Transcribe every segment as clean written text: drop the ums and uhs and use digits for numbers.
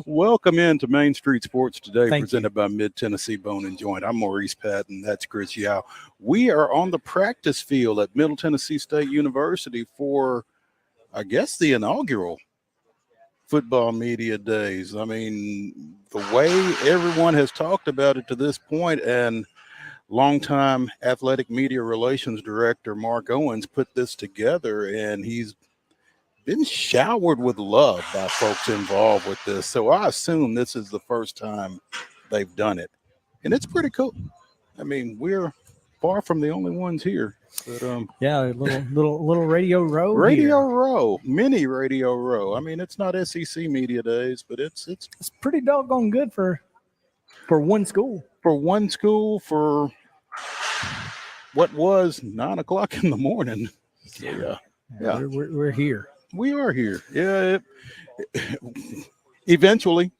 Welcome into Main Street Sports Today, presented by Mid-Tennessee Bone and Joint. I'm Maurice Patton. That's Chris Yao. We are on the practice field at Middle Tennessee State University for, I guess, the inaugural football media days. I mean, the way everyone has talked about it to this point, and longtime athletic media relations director Mark Owens put this together, and he's been showered with love by folks involved with this. So I assume this is the first time they've done it, and it's pretty cool. I mean, we're far from the only ones here. But yeah, little Radio Row. Mini Radio Row. I mean, it's not SEC media days, but it's pretty doggone good for one school. For one school, for what was 9 o'clock in the morning. So, yeah. We're here. We are here. Yeah. Eventually.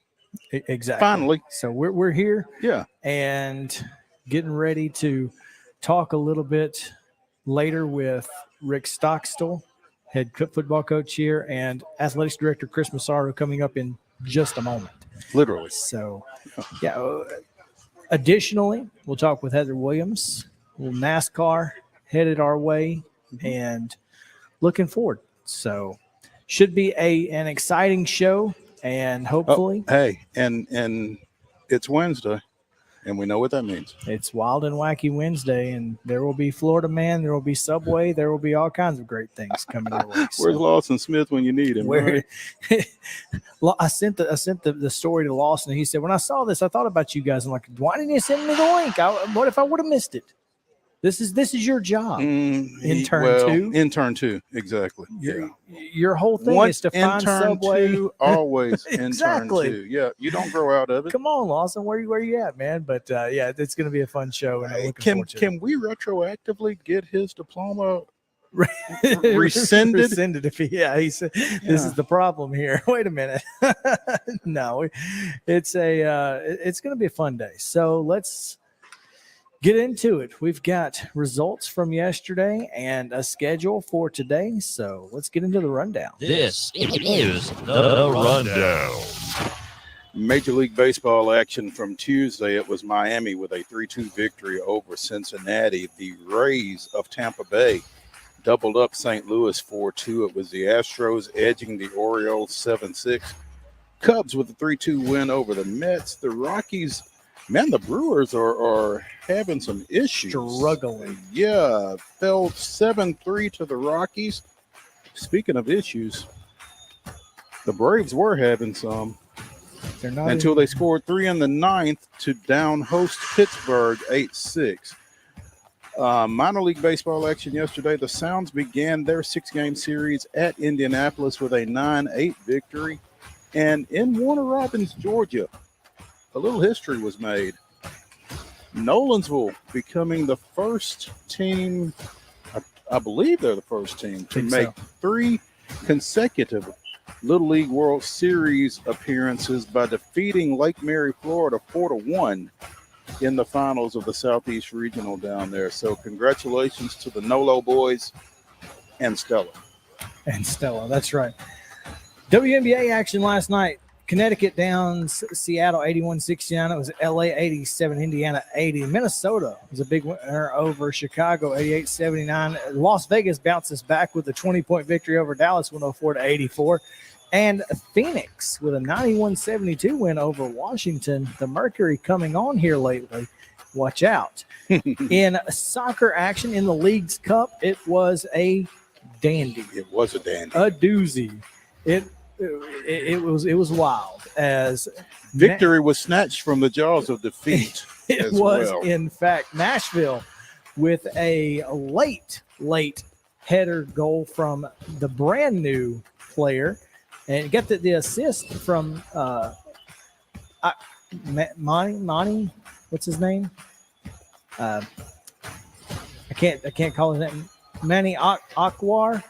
Exactly. Finally. So we're here. Yeah. And getting ready to talk a little bit later with Rick STOCKSTILL, head football coach here, and athletics director Chris Massaro coming up in just a moment. Literally. So, yeah. Additionally, we'll talk with Heather Williams. NASCAR headed our way, and looking forward. So should be an exciting show, and hopefully and it's Wednesday, and we know what that means. It's Wild and Wacky Wednesday, and there will be Florida Man, there will be Subway, there will be all kinds of great things coming our way. Where's Lawson Smith when you need him? Right? I sent the story to Lawson, and he said, when I saw this, I thought about you guys. I'm like, why didn't you send me the link? What if I would have missed it? This is your job. Intern two, exactly. Your whole thing is to find Subway. Two, always exactly. Intern two. Yeah, you don't grow out of it. Come on, Lawson, where you at, man? But yeah, it's going to be a fun show. And can we retroactively get his diploma rescinded? If he said this is the problem here. Wait a minute. No, it's going to be a fun day. So let's get into it. We've got results from yesterday and a schedule for today. So let's get into the rundown. This is the rundown. Major League Baseball action from Tuesday. It was Miami with a 3-2 victory over Cincinnati. The Rays of Tampa Bay doubled up St. Louis 4-2. It was the Astros edging the Orioles 7-6. Cubs with a 3-2 win over the Mets. The Rockies, man, the Brewers are having some issues. Struggling. Yeah, fell 7-3 to the Rockies. Speaking of issues, the Braves were having some. Until they scored 3 in the 9th to down host Pittsburgh 8-6. Minor league baseball action yesterday. The Sounds began their 6-game series at Indianapolis with a 9-8 victory. And in Warner Robins, Georgia, a little history was made. Nolansville becoming the first team, I believe they're the first team, to make 3 consecutive Little League World Series appearances by defeating Lake Mary, Florida 4-1 in the finals of the Southeast Regional down there. So congratulations to the Nolo boys and Stella. And Stella, that's right. WNBA action last night. Connecticut downs Seattle 81-69. It was LA 87, Indiana 80. Minnesota was a big winner over Chicago 88-79. Las Vegas bounces back with a 20-point victory over Dallas 104-84. And Phoenix with a 91-72 win over Washington. The Mercury coming on here lately. Watch out. In soccer action in the League's Cup, it was a dandy. It was a dandy. A doozy. It was wild as victory was snatched from the jaws of defeat. It was, in fact, Nashville with a late header goal from the brand new player, and got the assist from Monty. What's his name? I can't call his name. Manny Akwar.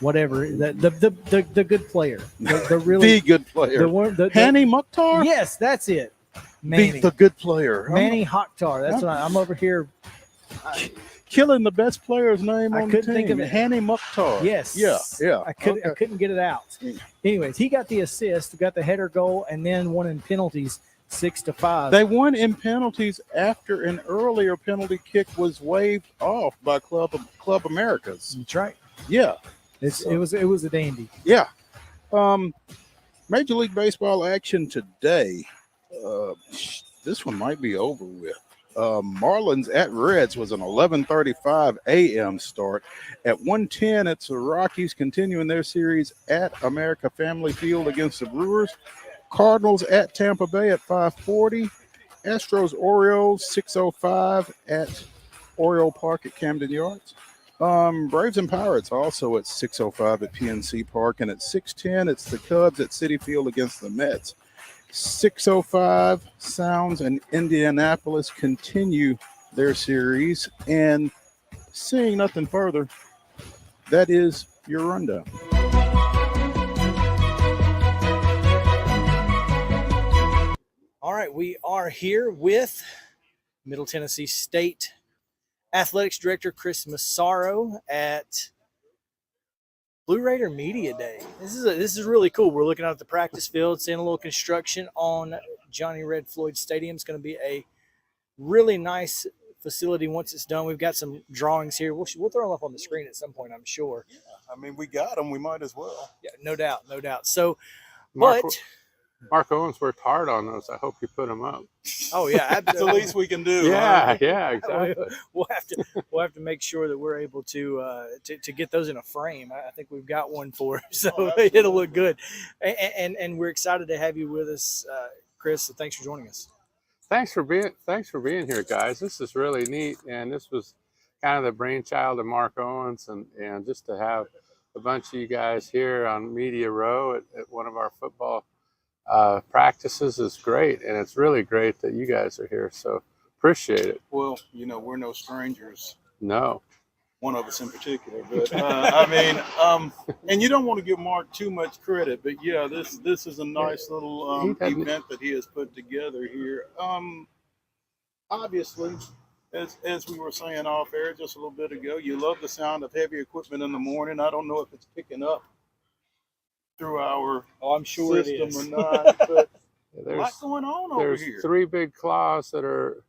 Whatever, the good player, the really the good player, Hanny Mukhtar. Yes, that's it. Manny, the good player, Manny Akhtar. That's what I'm over here killing the best player's name on the team. Think of it. Hanny Mukhtar. Yes, yeah. I couldn't get it out. Anyways, he got the assist, got the header goal, and then won in penalties 6-5. They won in penalties after an earlier penalty kick was waved off by Club Americas. That's right. Yeah. It was a dandy. Yeah. Major League Baseball action today. This one might be over with. Marlins at Reds was an 11:35 a.m. start. At 1:10, it's the Rockies continuing their series at America Family Field against the Brewers. Cardinals at Tampa Bay at 5:40. Astros Orioles 6:05 at Oriole Park at Camden Yards. Braves and Pirates also at 6:05 at PNC Park, and at 6:10 it's the Cubs at Citi Field against the Mets. 6:05 Sounds and Indianapolis continue their series, and seeing nothing further, that is your rundown. All right, we are here with Middle Tennessee State Athletics Director Chris Massaro at Blue Raider Media Day. This is really cool. We're looking out at the practice field, seeing a little construction on Johnny Red Floyd Stadium. It's going to be a really nice facility once it's done. We've got some drawings here. We'll throw them up on the screen at some point, I'm sure. Yeah, I mean, we got them. We might as well. Yeah, no doubt. So, Mark Owens worked hard on those. I hope you put them up. Oh yeah, that's the least we can do. Yeah, huh? Yeah, exactly. We'll have to make sure that we're able to get those in a frame. I think we've got one for it, so it'll look good. And we're excited to have you with us, Chris. So thanks for joining us. Thanks for being here, guys. This is really neat, and this was kind of the brainchild of Mark Owens, and just to have a bunch of you guys here on Media Row at one of our football practices is great, and it's really great that you guys are here, so appreciate it. Well, we're no strangers. No. One of us in particular, but I mean, and you don't want to give Mark too much credit, but yeah, this is a nice little event that he has put together here. Obviously, as we were saying off air just a little bit ago, you love the sound of heavy equipment in the morning. I don't know if it's picking up through our I'm sure system it is. or not, but There's a lot going on over here. There's 3 big claws that are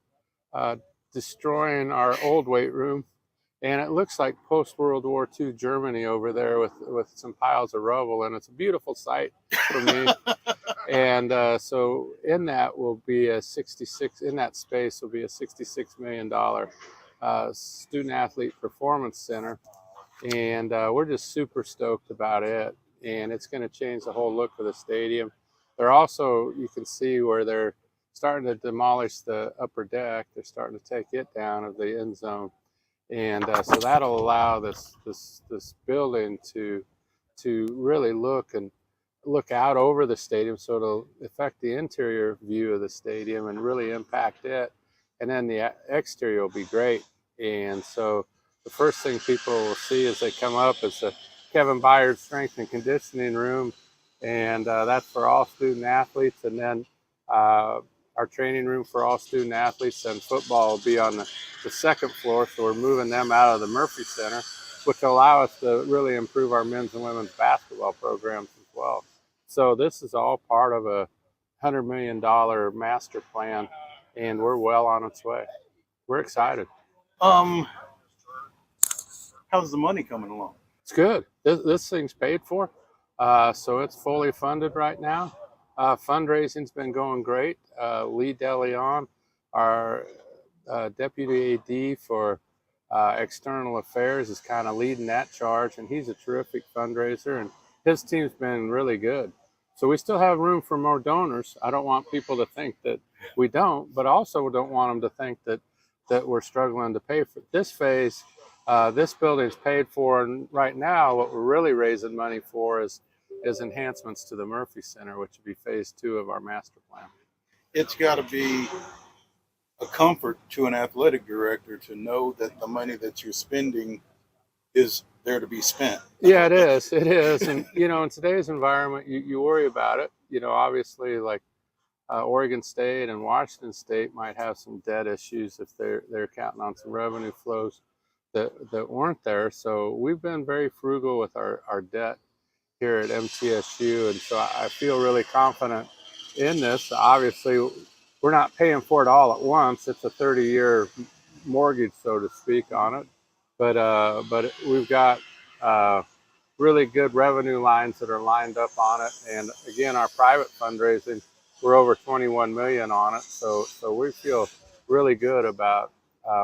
destroying our old weight room, and it looks like post-World War II Germany over there with some piles of rubble, and it's a beautiful sight for me. And so in that will be a $66 million student athlete performance center, and we're just super stoked about it. And it's going to change the whole look of the stadium. They're also, you can see where they're starting to demolish the upper deck. They're starting to take it down of the end zone, and so that'll allow this building to really look out over the stadium, so it'll affect the interior view of the stadium and really impact it. And then the exterior will be great. And so the first thing people will see as they come up is the Kevin Byard Strength and Conditioning Room, and that's for all student athletes. And then our training room for all student athletes, and football will be on the second floor. So we're moving them out of the Murphy Center, which will allow us to really improve our men's and women's basketball programs as well. So this is all part of a $100 million master plan, and we're well on its way. We're excited. How's the money coming along? It's good. This thing's paid for, so it's fully funded right now. Fundraising's been going great. Lee DeLeon, our deputy AD for external affairs, is kind of leading that charge, and he's a terrific fundraiser, and his team's been really good. So we still have room for more donors. I don't want people to think that we don't, but also don't want them to think that we're struggling to pay for this phase. This building's paid for, and right now what we're really raising money for is enhancements to the Murphy Center, which would be phase 2 of our master plan. It's got to be a comfort to an athletic director to know that the money that you're spending is there to be spent. Yeah, it is. It is. And, in today's environment, you worry about it. Obviously, like Oregon State and Washington State might have some debt issues if they're counting on some revenue flows that weren't there. So we've been very frugal with our debt here at MTSU, and so I feel really confident in this. Obviously, we're not paying for it all at once. It's a 30-year mortgage, so to speak, on it. But we've got really good revenue lines that are lined up on it. And again, our private fundraising, we're over 21 million on it. So we feel really good about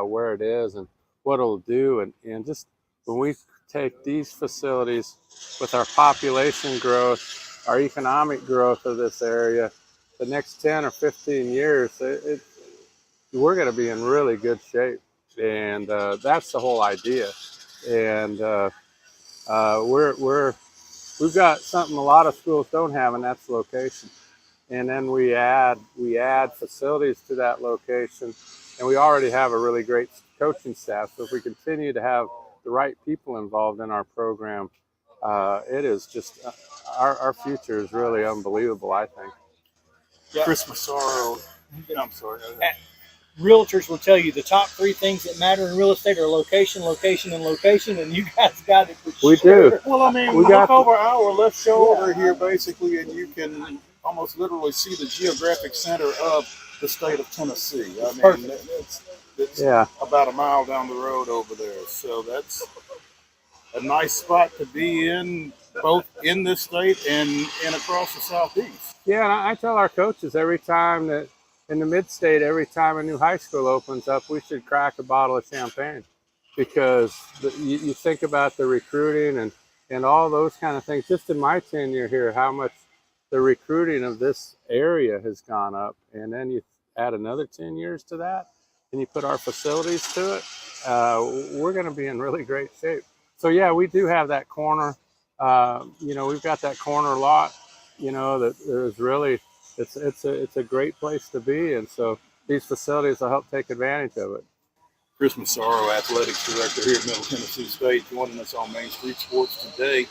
where it is and what it'll do. And just when we take these facilities with our population growth, our economic growth of this area, the next 10 or 15 years, we're going to be in really good shape. And that's the whole idea. And we've got something a lot of schools don't have, and that's location. And then we add facilities to that location, and we already have a really great coaching staff. So if we continue to have the right people involved in our program, it is just our future is really unbelievable, I think. Yeah. Chris Massaro, I'm sorry. Realtors will tell you the top 3 things that matter in real estate are location, location, and location, and you guys got it for sure. We do. Well, I mean, we look over our left shoulder here, basically, and you can almost literally see the geographic center of the state of Tennessee. I mean, it's about a mile down the road over there. So that's a nice spot to be in, both in this state and across the Southeast. Yeah, and I tell our coaches every time that in the mid-state, every time a new high school opens up, we should crack a bottle of champagne, because you think about the recruiting and all those kind of things. Just in my tenure here, how much the recruiting of this area has gone up, and then you add another 10 years to that, and you put our facilities to it, we're going to be in really great shape. So yeah, we do have that corner. We've got that corner lot. That there's really. It's a great place to be, and so these facilities will help take advantage of it. Chris Massaro, Athletics Director here at Middle Tennessee State, joining us on Main Street Sports today,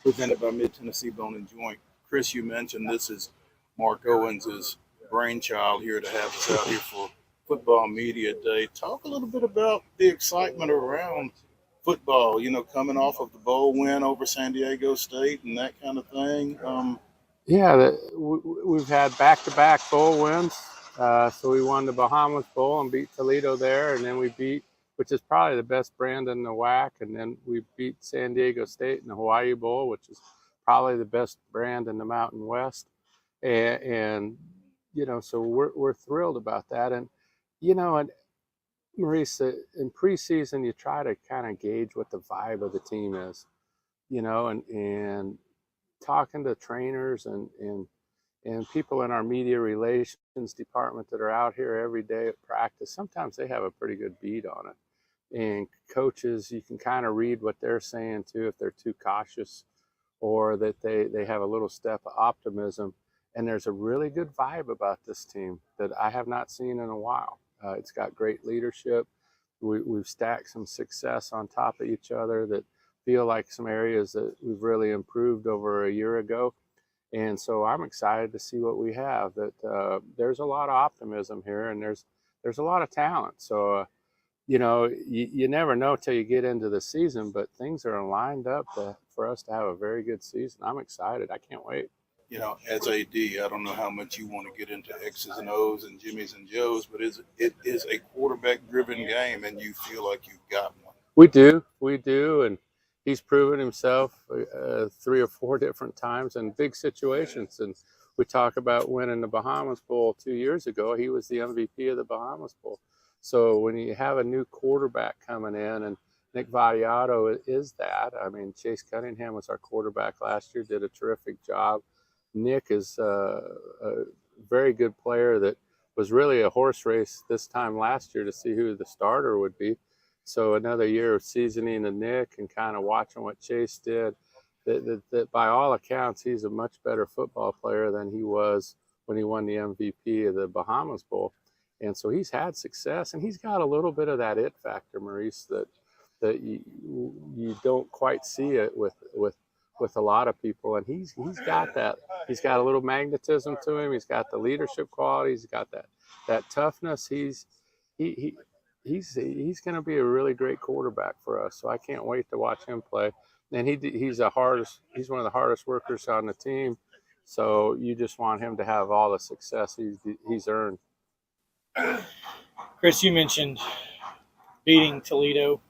presented by Mid-Tennessee Bone and Joint. Chris, you mentioned this is Mark Owens' brainchild here to have us out here for Football Media Day. Talk a little bit about the excitement around football, coming off of the bowl win over San Diego State and that kind of thing. Yeah, we've had back-to-back bowl wins. So we won the Bahamas Bowl and beat Toledo there, and then we beat, which is probably the best brand in the WAC, and then we beat San Diego State in the Hawaii Bowl, which is probably the best brand in the Mountain West. And so we're thrilled about that. And, and Maurice, in preseason, you try to kind of gauge what the vibe of the team is, and talking to trainers and and people in our media relations department that are out here every day at practice, sometimes they have a pretty good beat on it. And coaches, you can kind of read what they're saying too, if they're too cautious or that they have a little step of optimism. And there's a really good vibe about this team that I have not seen in a while. It's got great leadership. We've stacked some success on top of each other that feel like some areas that we've really improved over a year ago. And so I'm excited to see what we have. That there's a lot of optimism here, and there's a lot of talent. So, you know, you never know till you get into the season, but things are lined up for us to have a very good season. I'm excited. I can't wait. You know, as AD, I don't know how much you want to get into X's and O's and Jimmys and Joes, but it is a quarterback-driven game, and you feel like you've got one. We do, and he's proven himself 3 or 4 different times in big situations. And we talk about winning the Bahamas Bowl 2 years ago. He was the MVP of the Bahamas Bowl. So when you have a new quarterback coming in, and Nick Vadiato is that. I mean, Chase Cunningham was our quarterback last year, did a terrific job. Nick is a very good player that was really a horse race this time last year to see who the starter would be. So another year of seasoning the Nick and kind of watching what Chase did, that by all accounts, he's a much better football player than he was when he won the MVP of the Bahamas Bowl. And so he's had success, and he's got a little bit of that it factor, Maurice, that you don't quite see it with a lot of people. And he's got that. He's got a little magnetism to him. He's got the leadership qualities. He's got that toughness. He's going to be a really great quarterback for us. So I can't wait to watch him play. And he's one of the hardest workers on the team. So you just want him to have all the success he's earned. Chris, you mentioned beating Toledo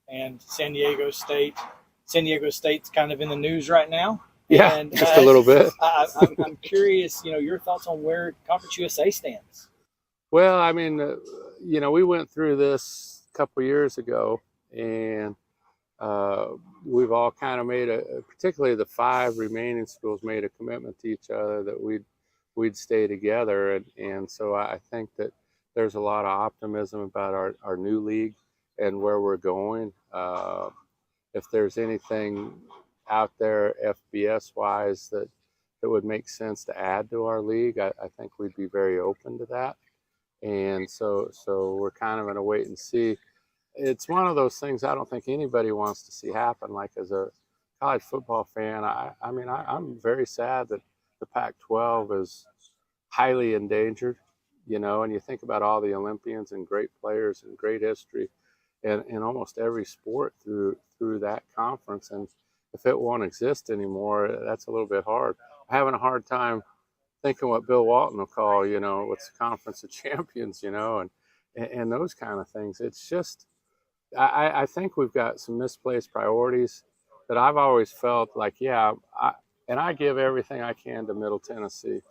and San Diego State. San Diego State's kind of in the news right now. Yeah, and, just a little bit. I'm curious, your thoughts on where Conference USA stands. Well, I mean, we went through this a couple years ago, and we've all kind of made particularly the 5 remaining schools made a commitment to each other that we'd stay together. And so I think that there's a lot of optimism about our new league and where we're going. If there's anything out there FBS-wise that would make sense to add to our league, I think we'd be very open to that. And so we're kind of in a wait and see. It's one of those things I don't think anybody wants to see happen. Like, as a college football fan, I'm very sad that the Pac-12 is highly endangered, and you think about all the Olympians and great players and great history in almost every sport through that conference. And if it won't exist anymore, that's a little bit hard. I'm having a hard time thinking what Bill Walton will call, what's the Conference of Champions, and those kind of things. It's just, I think we've got some misplaced priorities that I've always felt like, I give everything I can to Middle Tennessee.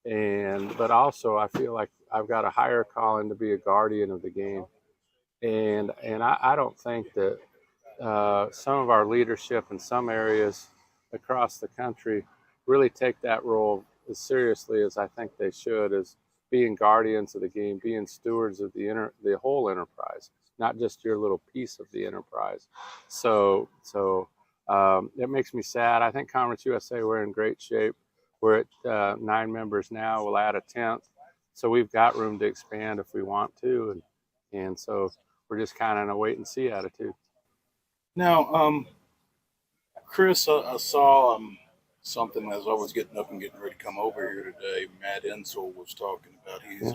But also I feel like I've got a higher calling to be a guardian of the game. And I don't think that some of our leadership in some areas across the country really take that role as seriously as I think they should, as being guardians of the game, being stewards of the whole enterprise, not just your little piece of the enterprise. So it makes me sad. I think Conference USA, we're in great shape. We're at 9 members now. We'll add a 10th. So we've got room to expand if we want to. And so we're just kind of in a wait and see attitude. Now, Chris, I saw something as I was getting up and getting ready to come over here today. Matt Insel was talking about he's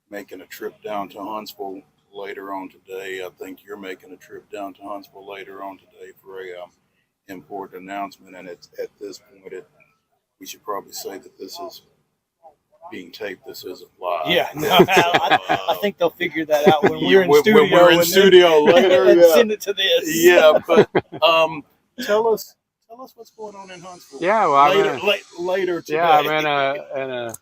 making a trip down to Huntsville later on today. I think you're making a trip down to Huntsville later on today for a important announcement. And it's at this point, we should probably say that this is being taped. This isn't live. Yeah, no, I think they'll figure that out when we're in studio. When we're in studio later, and send it to this. Yeah, but tell us what's going on in Huntsville. Yeah, well, later today. Yeah, I'm in a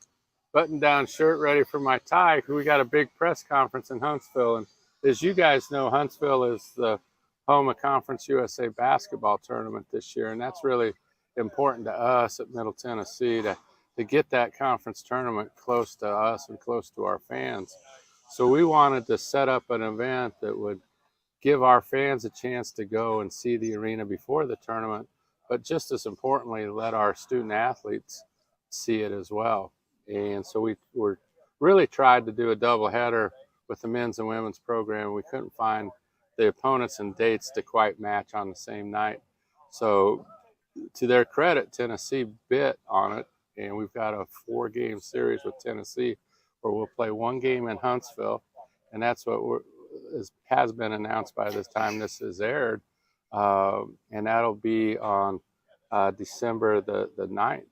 button-down shirt ready for my tie. We got a big press conference in Huntsville, and as you guys know, Huntsville is the home of Conference USA basketball tournament this year, and that's really important to us at Middle Tennessee to to get that conference tournament close to us and close to our fans. So we wanted to set up an event that would give our fans a chance to go and see the arena before the tournament, but just as importantly, let our student athletes see it as well. And so we were really tried to do a doubleheader with the men's and women's program. We couldn't find the opponents and dates to quite match on the same night. So to their credit, Tennessee bit on it, and we've got a 4-game series with Tennessee where we'll play 1 game in Huntsville, and that's what has been announced by the time this is aired, and that'll be on December the 9th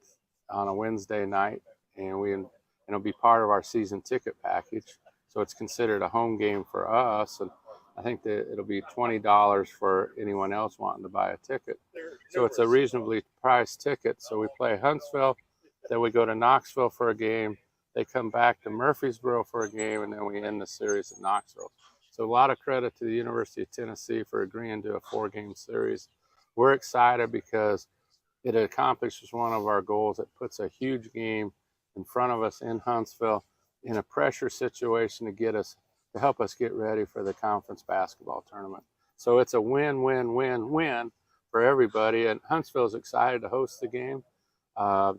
on a Wednesday night, and it'll be part of our season ticket package. So it's considered a home game for us, and I think that it'll be $20 for anyone else wanting to buy a ticket. So it's a reasonably priced ticket. So we play Huntsville, then we go to Knoxville for a game. They come back to Murfreesboro for a game, and then we end the series at Knoxville. So a lot of credit to the University of Tennessee for agreeing to a 4-game series. We're excited because it accomplishes one of our goals. It puts a huge game in front of us in Huntsville in a pressure situation to help us get ready for the conference basketball tournament. So it's a win-win-win-win for everybody, and Huntsville's excited to host the game.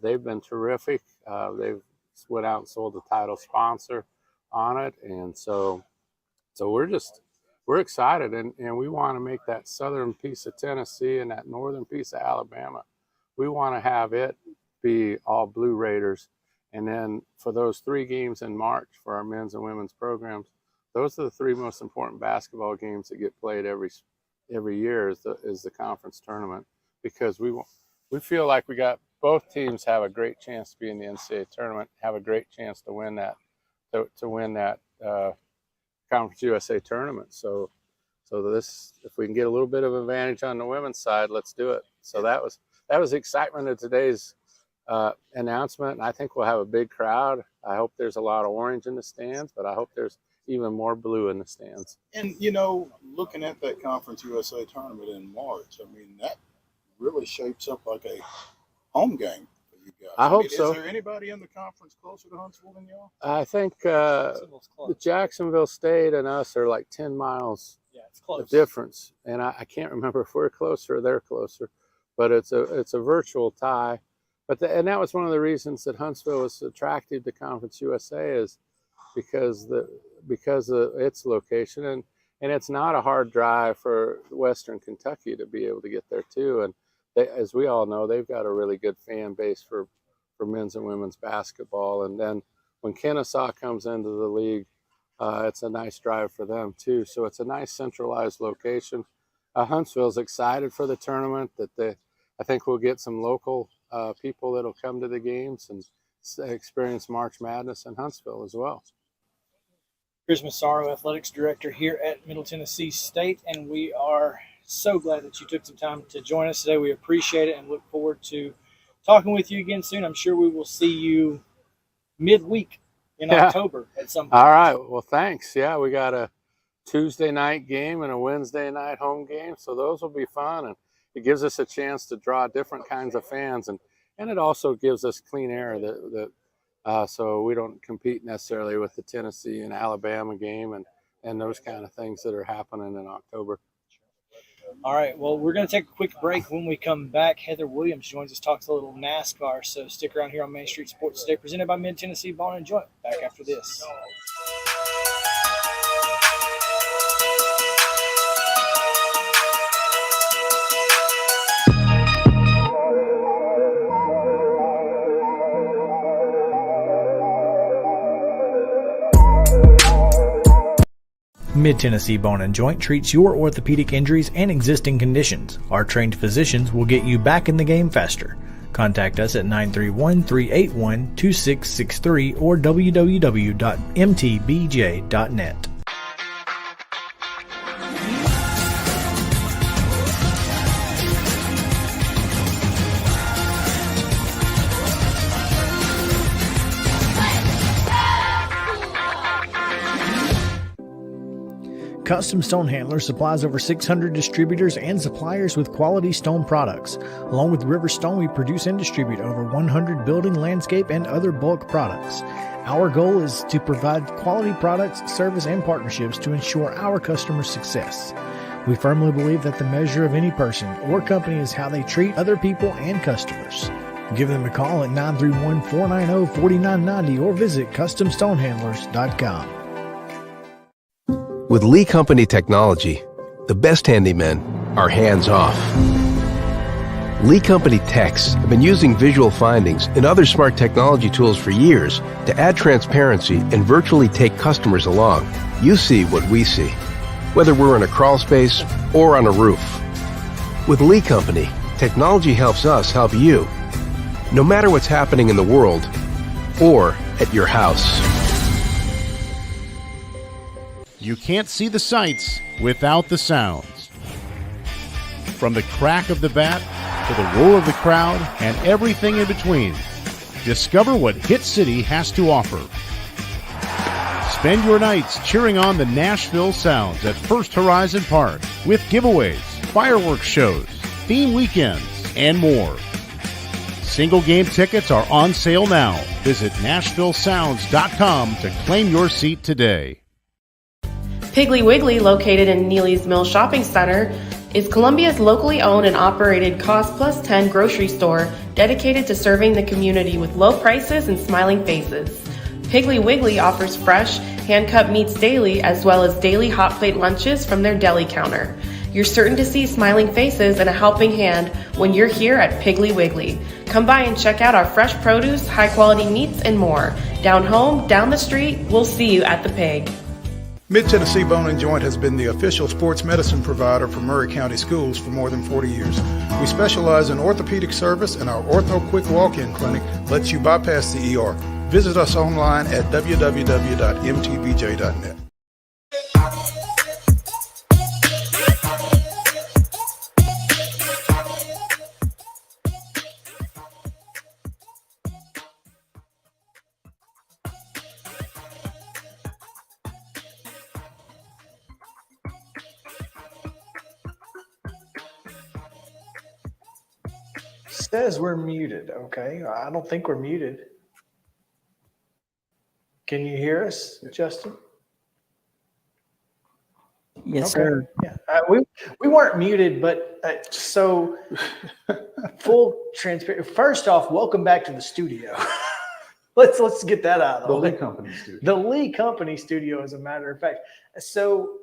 They've been terrific. They've went out and sold the title sponsor on it, and so we're excited, and we want to make that southern piece of Tennessee and that northern piece of Alabama. We want to have it be all Blue Raiders, and then for those 3 games in March for our men's and women's programs, those are the 3 most important basketball games that get played every year is the conference tournament, because we feel like we got both teams have a great chance to be in the NCAA tournament, have a great chance to win that Conference USA tournament. So this, if we can get a little bit of advantage on the women's side, let's do it. So that was the excitement of today's announcement. And I think we'll have a big crowd. I hope there's a lot of orange in the stands, but I hope there's even more blue in the stands. And, looking at that Conference USA tournament in March, I mean, that really shapes up like a home game for you guys. I hope so. Is there anybody in the conference closer to Huntsville than y'all? I think Jacksonville State and us are like 10 miles it's close. difference. And I can't remember if we're closer or they're closer, but it's a virtual tie. And that was one of the reasons that Huntsville was attractive to Conference USA is because of its location, and it's not a hard drive for Western Kentucky to be able to get there too. And as we all know, they've got a really good fan base for men's and women's basketball. And then when Kennesaw comes into the league, it's a nice drive for them too. So it's a nice centralized location. Huntsville's excited for the tournament. I think we'll get some local people that'll come to the games and experience March Madness in Huntsville as well. Chris MASSARO, Athletics Director here at Middle Tennessee State, and we are so glad that you took some time to join us today. We appreciate it and look forward to talking with you again soon. I'm sure we will see you midweek in October at some point. All right. Well, thanks. Yeah, we got a Tuesday night game and a Wednesday night home game, so those will be fun, and it gives us a chance to draw different kinds of fans, and it also gives us clean air so we don't compete necessarily with the Tennessee and Alabama game and those kind of things that are happening in October. All right, well, we're going to take a quick break. When we come back, Heather Williams joins us, talks a little NASCAR. So stick around here on Main Street Sports today, presented by Mid-Tennessee Bone and Joint. Back after this. Mid-Tennessee Bone and Joint treats your orthopedic injuries and existing conditions. Our trained physicians will get you back in the game faster. Contact us at 931-381-2663 or www.mtbj.net. Custom Stone Handler supplies over 600 distributors and suppliers with quality stone products. Along with River Stone, we produce and distribute over 100 building, landscape, and other bulk products. Our goal is to provide quality products, service, and partnerships to ensure our customers' success. We firmly believe that the measure of any person or company is how they treat other people and customers. Give them a call at 931-490-4990 or visit CustomStonehandlers.com. With Lee Company technology, the best handymen are hands-off. Lee Company techs have been using visual findings and other smart technology tools for years to add transparency and virtually take customers along. You see what we see, whether we're in a crawl space or on a roof. With Lee Company, technology helps us help you, no matter what's happening in the world or at your house. You can't see the sights without the sounds. From the crack of the bat to the roar of the crowd and everything in between, discover what Hit City has to offer. Spend your nights cheering on the Nashville Sounds at First Horizon Park with giveaways, fireworks shows, theme weekends, and more. Single game tickets are on sale now. Visit NashvilleSounds.com to claim your seat today. Piggly Wiggly, located in Neely's Mill Shopping Center, is Columbia's locally owned and operated Cost Plus 10 grocery store dedicated to serving the community with low prices and smiling faces. Piggly Wiggly offers fresh, hand-cut meats daily as well as daily hot plate lunches from their deli counter. You're certain to see smiling faces and a helping hand when you're here at Piggly Wiggly. Come by and check out our fresh produce, high-quality meats, and more. Down home, down the street, we'll see you at the Pig. Mid-Tennessee Bone and Joint has been the official sports medicine provider for Murray County Schools for more than 40 years. We specialize in orthopedic service, and our Ortho Quick Walk-In Clinic lets you bypass the ER. Visit us online at www.mtbj.net. Says we're muted. Okay. I don't think we're muted. Can you hear us, Justin? Yes, sir. Yeah. We weren't muted, but so full transparency. First off, welcome back to the studio. Let's get that out of the way. Lee Company studio. The Lee Company studio, as a matter of fact. So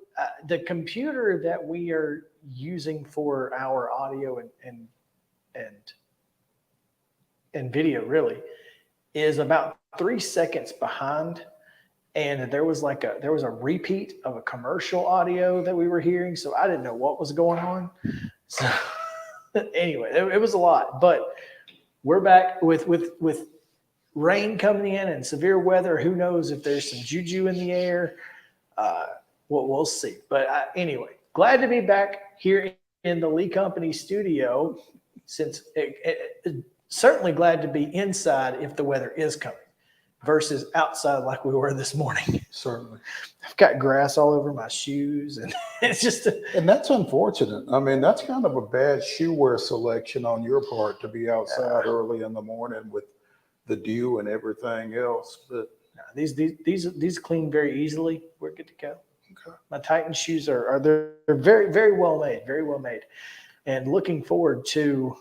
the computer that we are using for our audio and video really is about 3 seconds behind, and there was a repeat of a commercial audio that we were hearing, so I didn't know what was going on. So anyway, it was a lot, but we're back with rain coming in and severe weather. Who knows if there's some juju in the air? We'll see. But anyway, glad to be back here in the Lee Company studio. Since certainly glad to be inside if the weather is coming versus outside like we were this morning. Certainly. I've got grass all over my shoes, and it's just and that's unfortunate. I mean, that's kind of a bad shoe wear selection on your part to be outside early in the morning with the dew and everything else. But these clean very easily. We're good to go. Okay. My Titan shoes they're very, very well made, and looking forward to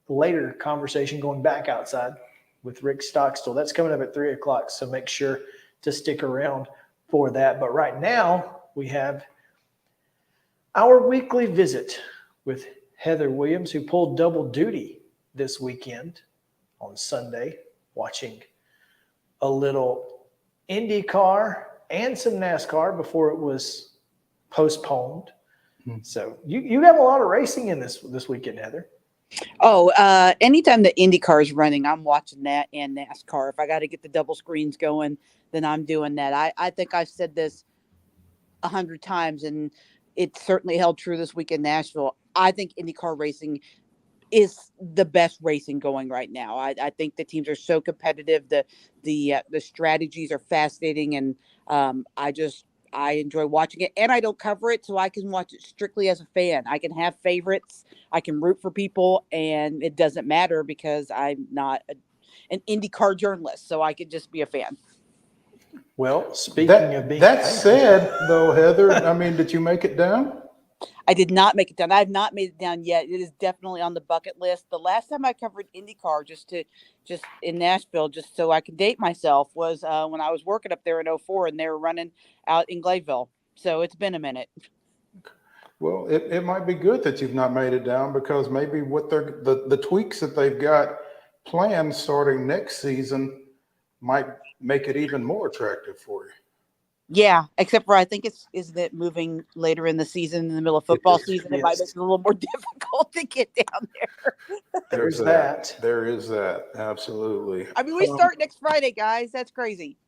later conversation going back outside with Rick Stockstill. That's coming up at 3:00. So make sure to stick around for that. But right now we have our weekly visit with Heather Williams, who pulled double duty this weekend on Sunday, watching a little IndyCar and some NASCAR before it was postponed. So you have a lot of racing in this weekend, Heather. Oh, anytime the IndyCar is running, I'm watching that and NASCAR. If I got to get the double screens going, then I'm doing that. I think I've said this 100 times, and it certainly held true this week in Nashville. I think IndyCar racing is the best racing going right now. I think the teams are so competitive. The strategies are fascinating, and I enjoy watching it, and I don't cover it, so I can watch it strictly as a fan. I can have favorites, I can root for people, and it doesn't matter because I'm not an IndyCar journalist, so I could just be a fan. Well, speaking of being that said, though, Heather, I mean, did you make it down? I did not make it down. I have not made it down yet. It is definitely on the bucket list. The last time I covered IndyCar just in Nashville, just so I could date myself, was when I was working up there in 04 and they were running out in Gladeville. So it's been a minute. Well, it might be good that you've not made it down, because maybe what the tweaks that they've got planned starting next season might make it even more attractive for you. Yeah, except for I think isn't it moving later in the season, in the middle of football season? It might make it a little more difficult to get down there. There's that. There is that. Absolutely. I mean, we start next Friday, guys. That's crazy.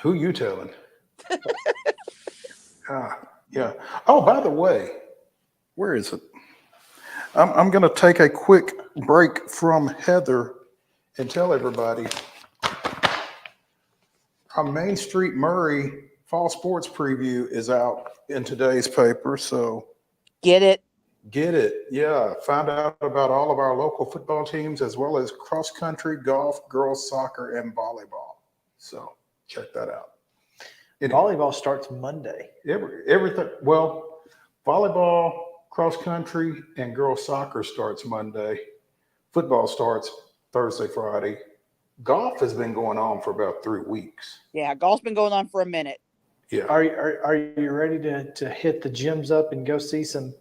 Who you telling? Yeah. Oh, by the way, where is it? I'm going to take a quick break from Heather and tell everybody our Main Street Murray fall sports preview is out in today's paper. So get it. Yeah. Find out about all of our local football teams, as well as cross country, golf, girls soccer, and volleyball. So check that out. Volleyball starts Monday. Everything. Well, volleyball, cross country, and girls soccer starts Monday. Football starts Thursday, Friday. Golf has been going on for about 3 weeks. Yeah, golf's been going on for a minute. Yeah. Are you ready to hit the gyms up and go see some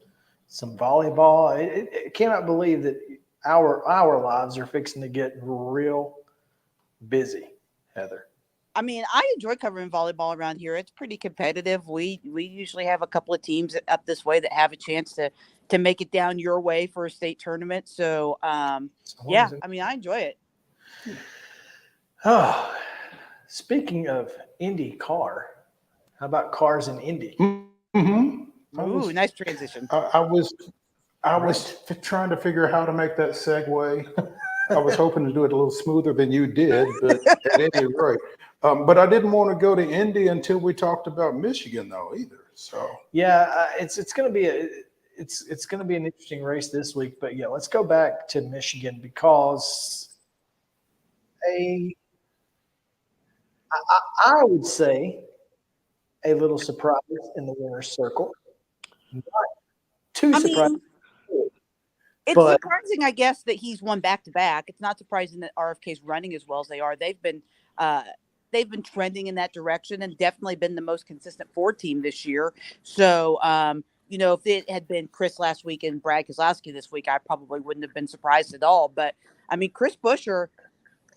volleyball? I cannot believe that our lives are fixing to get real busy, Heather. I mean, I enjoy covering volleyball around here. It's pretty competitive. We usually have a couple of teams up this way that have a chance to make it down your way for a state tournament. So, yeah, I mean, I enjoy it. Oh, speaking of IndyCar, how about cars in Indy? Mm-hmm. Ooh, nice transition. I was trying to figure out how to make that segue. I was hoping to do it a little smoother than you did, but at any rate. But I didn't want to go to Indy until we talked about Michigan, though, either. So yeah, it's going to be it's going to be an interesting race this week. But yeah, let's go back to Michigan, because I would say a little surprise in the winner's circle. Not too surprising. It's surprising, I guess, that he's won back-to-back. It's not surprising that RFK's running as well as they are. They've been trending in that direction and definitely been the most consistent Ford team this year. So, if it had been Chris last week and Brad Keselowski this week, I probably wouldn't have been surprised at all. But, I mean, Chris Buescher,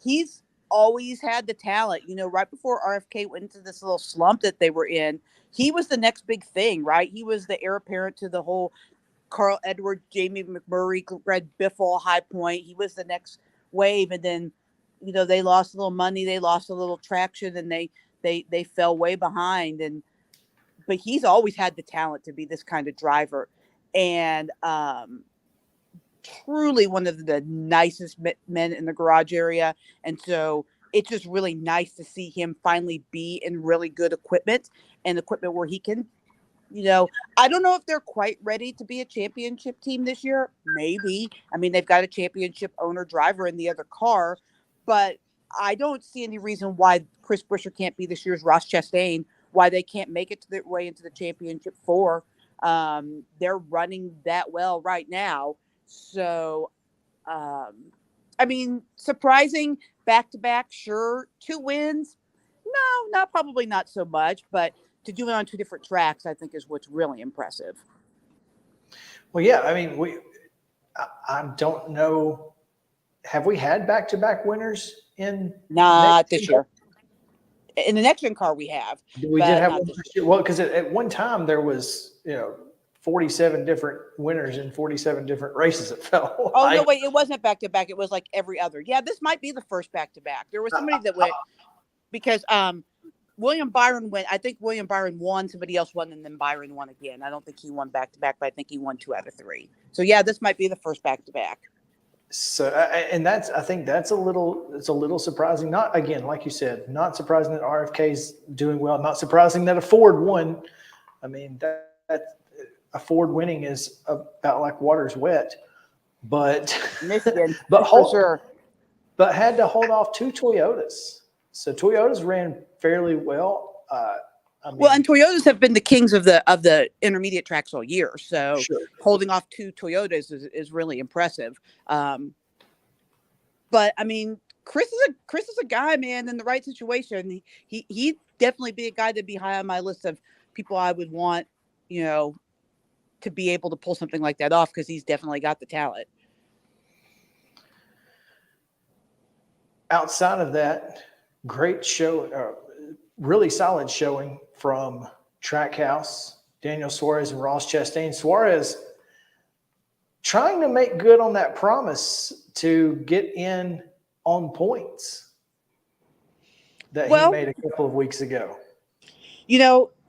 he's always had the talent. Right before RFK went into this little slump that they were in, he was the next big thing, right? He was the heir apparent to the whole Carl Edwards, Jamie McMurray, Greg Biffle high point. He was the next wave. And then, they lost a little money, they lost a little traction, and they fell way behind. But he's always had the talent to be this kind of driver, and truly one of the nicest men in the garage area. And so it's just really nice to see him finally be in really good equipment, and equipment where he can, I don't know if they're quite ready to be a championship team this year. Maybe. I mean, they've got a championship owner driver in the other car, but I don't see any reason why Chris Buescher can't be this year's Ross Chastain, why they can't make it to their way into the championship 4. They're running that well right now. So, I mean, surprising back-to-back, sure. 2 wins? No, probably not so much, but to do it on 2 different tracks, I think, is what's really impressive. Well, yeah, I mean, I don't know. Have we had back-to-back winners in? Not this year. In the next gen car, we have. We did have one this year. Well, because at one time there was, 47 different winners in 47 different races. It felt. Oh no, wait! It wasn't back-to-back. It was like every other. Yeah, this might be the first back-to-back. There was somebody that went because William Byron went. I think William Byron won. Somebody else won, and then Byron won again. I don't think he won back-to-back, but I think he won 2 out of 3. So yeah, this might be the first back-to-back. So, and I think it's a little surprising. Not, again, like you said, not surprising that RFK's doing well. Not surprising that a Ford won. I mean, that a Ford winning is about like water's wet, but Michigan, but for sure. But had to hold off 2 Toyotas. So Toyotas ran fairly well. I mean, Well, and Toyotas have been the kings of the intermediate tracks all year. So sure. holding off 2 Toyotas is really impressive. But I mean, Chris is a guy, man, in the right situation. He'd definitely be a guy that'd be high on my list of people I would want, to be able to pull something like that off, because he's definitely got the talent. Outside of that, great show, really solid showing from Trackhouse, Daniel Suarez and Ross Chastain. Suarez trying to make good on that promise to get in on points that he made a couple of weeks ago.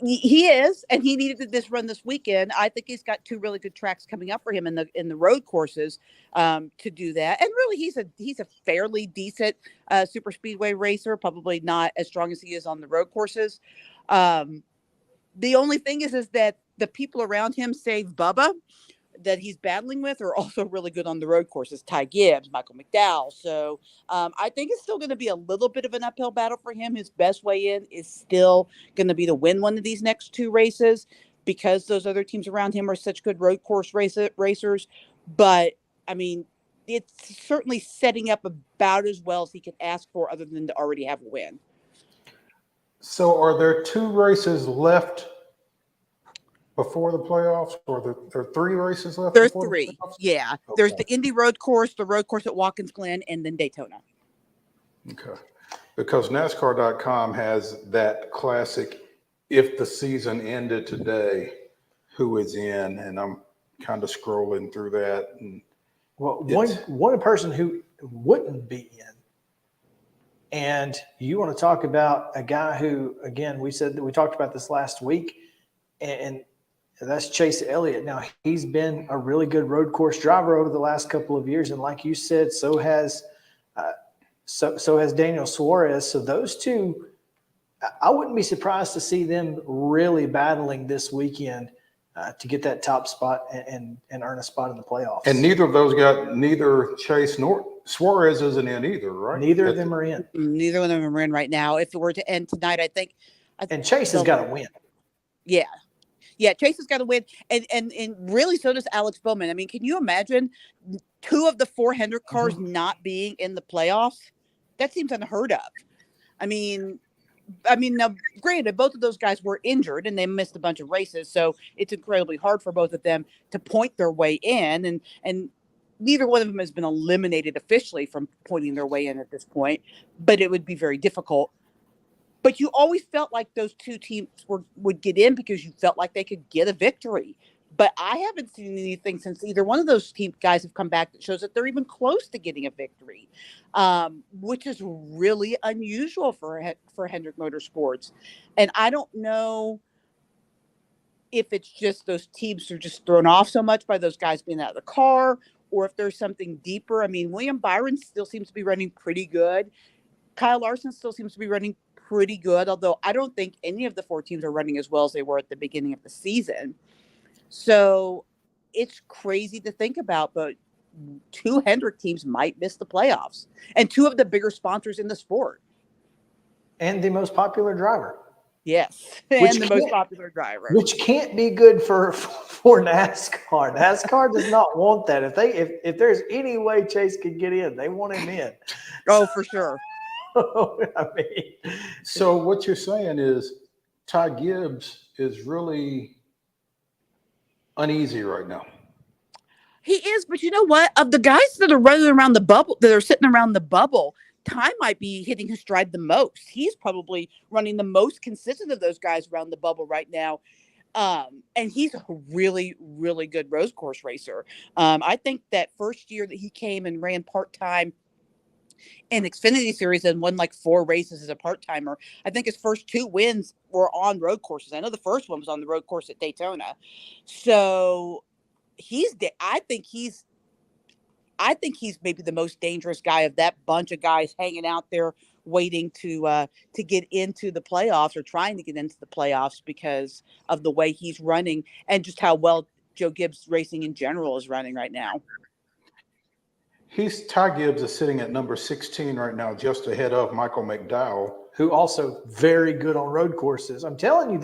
He is, and he needed this run this weekend. I think he's got 2 really good tracks coming up for him in the road courses to do that. And really, he's a fairly decent super speedway racer. Probably not as strong as he is on the road courses. The only thing is that the people around him, save Bubba, that he's battling with, are also really good on the road courses. Ty Gibbs, Michael McDowell. So I think it's still going to be a little bit of an uphill battle for him. His best way in is still going to be to win one of these next 2 races, because those other teams around him are such good road course racers. But I mean, it's certainly setting up about as well as he could ask for, other than to already have a win. So are there 2 races left before the playoffs, or there are 3 races left? There's before 3. The playoffs? Yeah. Okay. There's the Indy road course, the road course at Watkins Glen, and then Daytona. Okay. Because NASCAR.com has that classic, if the season ended today, who is in? And I'm kind of scrolling through that. And one person who wouldn't be in. And you want to talk about a guy who, again, we said that we talked about this last week, and that's Chase Elliott. Now, he's been a really good road course driver over the last couple of years. And like you said, so has Daniel Suarez. So those 2, I wouldn't be surprised to see them really battling this weekend to get that top spot and earn a spot in the playoffs. And neither Chase nor Suarez isn't in either, right? Neither of them are in. Neither of them are in right now. If it were to end tonight, I think. And Chase has got to win. Yeah. Yeah, Chase has got to win. And really, so does Alex Bowman. I mean, can you imagine 2 of the 4 Hendrick cars not being in the playoffs? That seems unheard of. I mean, now, granted, both of those guys were injured and they missed a bunch of races, so it's incredibly hard for both of them to point their way in. And neither one of them has been eliminated officially from pointing their way in at this point, but it would be very difficult. But you always felt like those 2 teams would get in because you felt like they could get a victory. But I haven't seen anything since either one of those guys have come back that shows that they're even close to getting a victory, which is really unusual for Hendrick Motorsports. And I don't know if it's just those teams are just thrown off so much by those guys being out of the car, or if there's something deeper. I mean, William Byron still seems to be running pretty good. Kyle Larson still seems to be running pretty good, although I don't think any of the 4 teams are running as well as they were at the beginning of the season. So it's crazy to think about, but 2 Hendrick teams might miss the playoffs, and 2 of the bigger sponsors in the sport. And the most popular driver. Yes, and the most popular driver. Which can't be good for NASCAR. NASCAR does not want that. If there's any way Chase could get in, they want him in. Oh, for sure. I mean, so what you're saying is Ty Gibbs is really uneasy right now. He is, but you know what? Of the guys that are running around the bubble, that are sitting around the bubble, Ty might be hitting his stride the most. He's probably running the most consistent of those guys around the bubble right now. And he's a really, really good road course racer. I think that first year that he came and ran part-time in Xfinity Series and won like 4 races as a part-timer, I think his first 2 wins were on road courses. I know the first one was on the road course at Daytona. So I think he's I think he's maybe the most dangerous guy of that bunch of guys hanging out there waiting to get into the playoffs or trying to get into the playoffs because of the way he's running and just how well Joe Gibbs Racing in general is running right now. Ty Gibbs is sitting at number 16 right now, just ahead of Michael McDowell, who also very good on road courses. I'm telling you,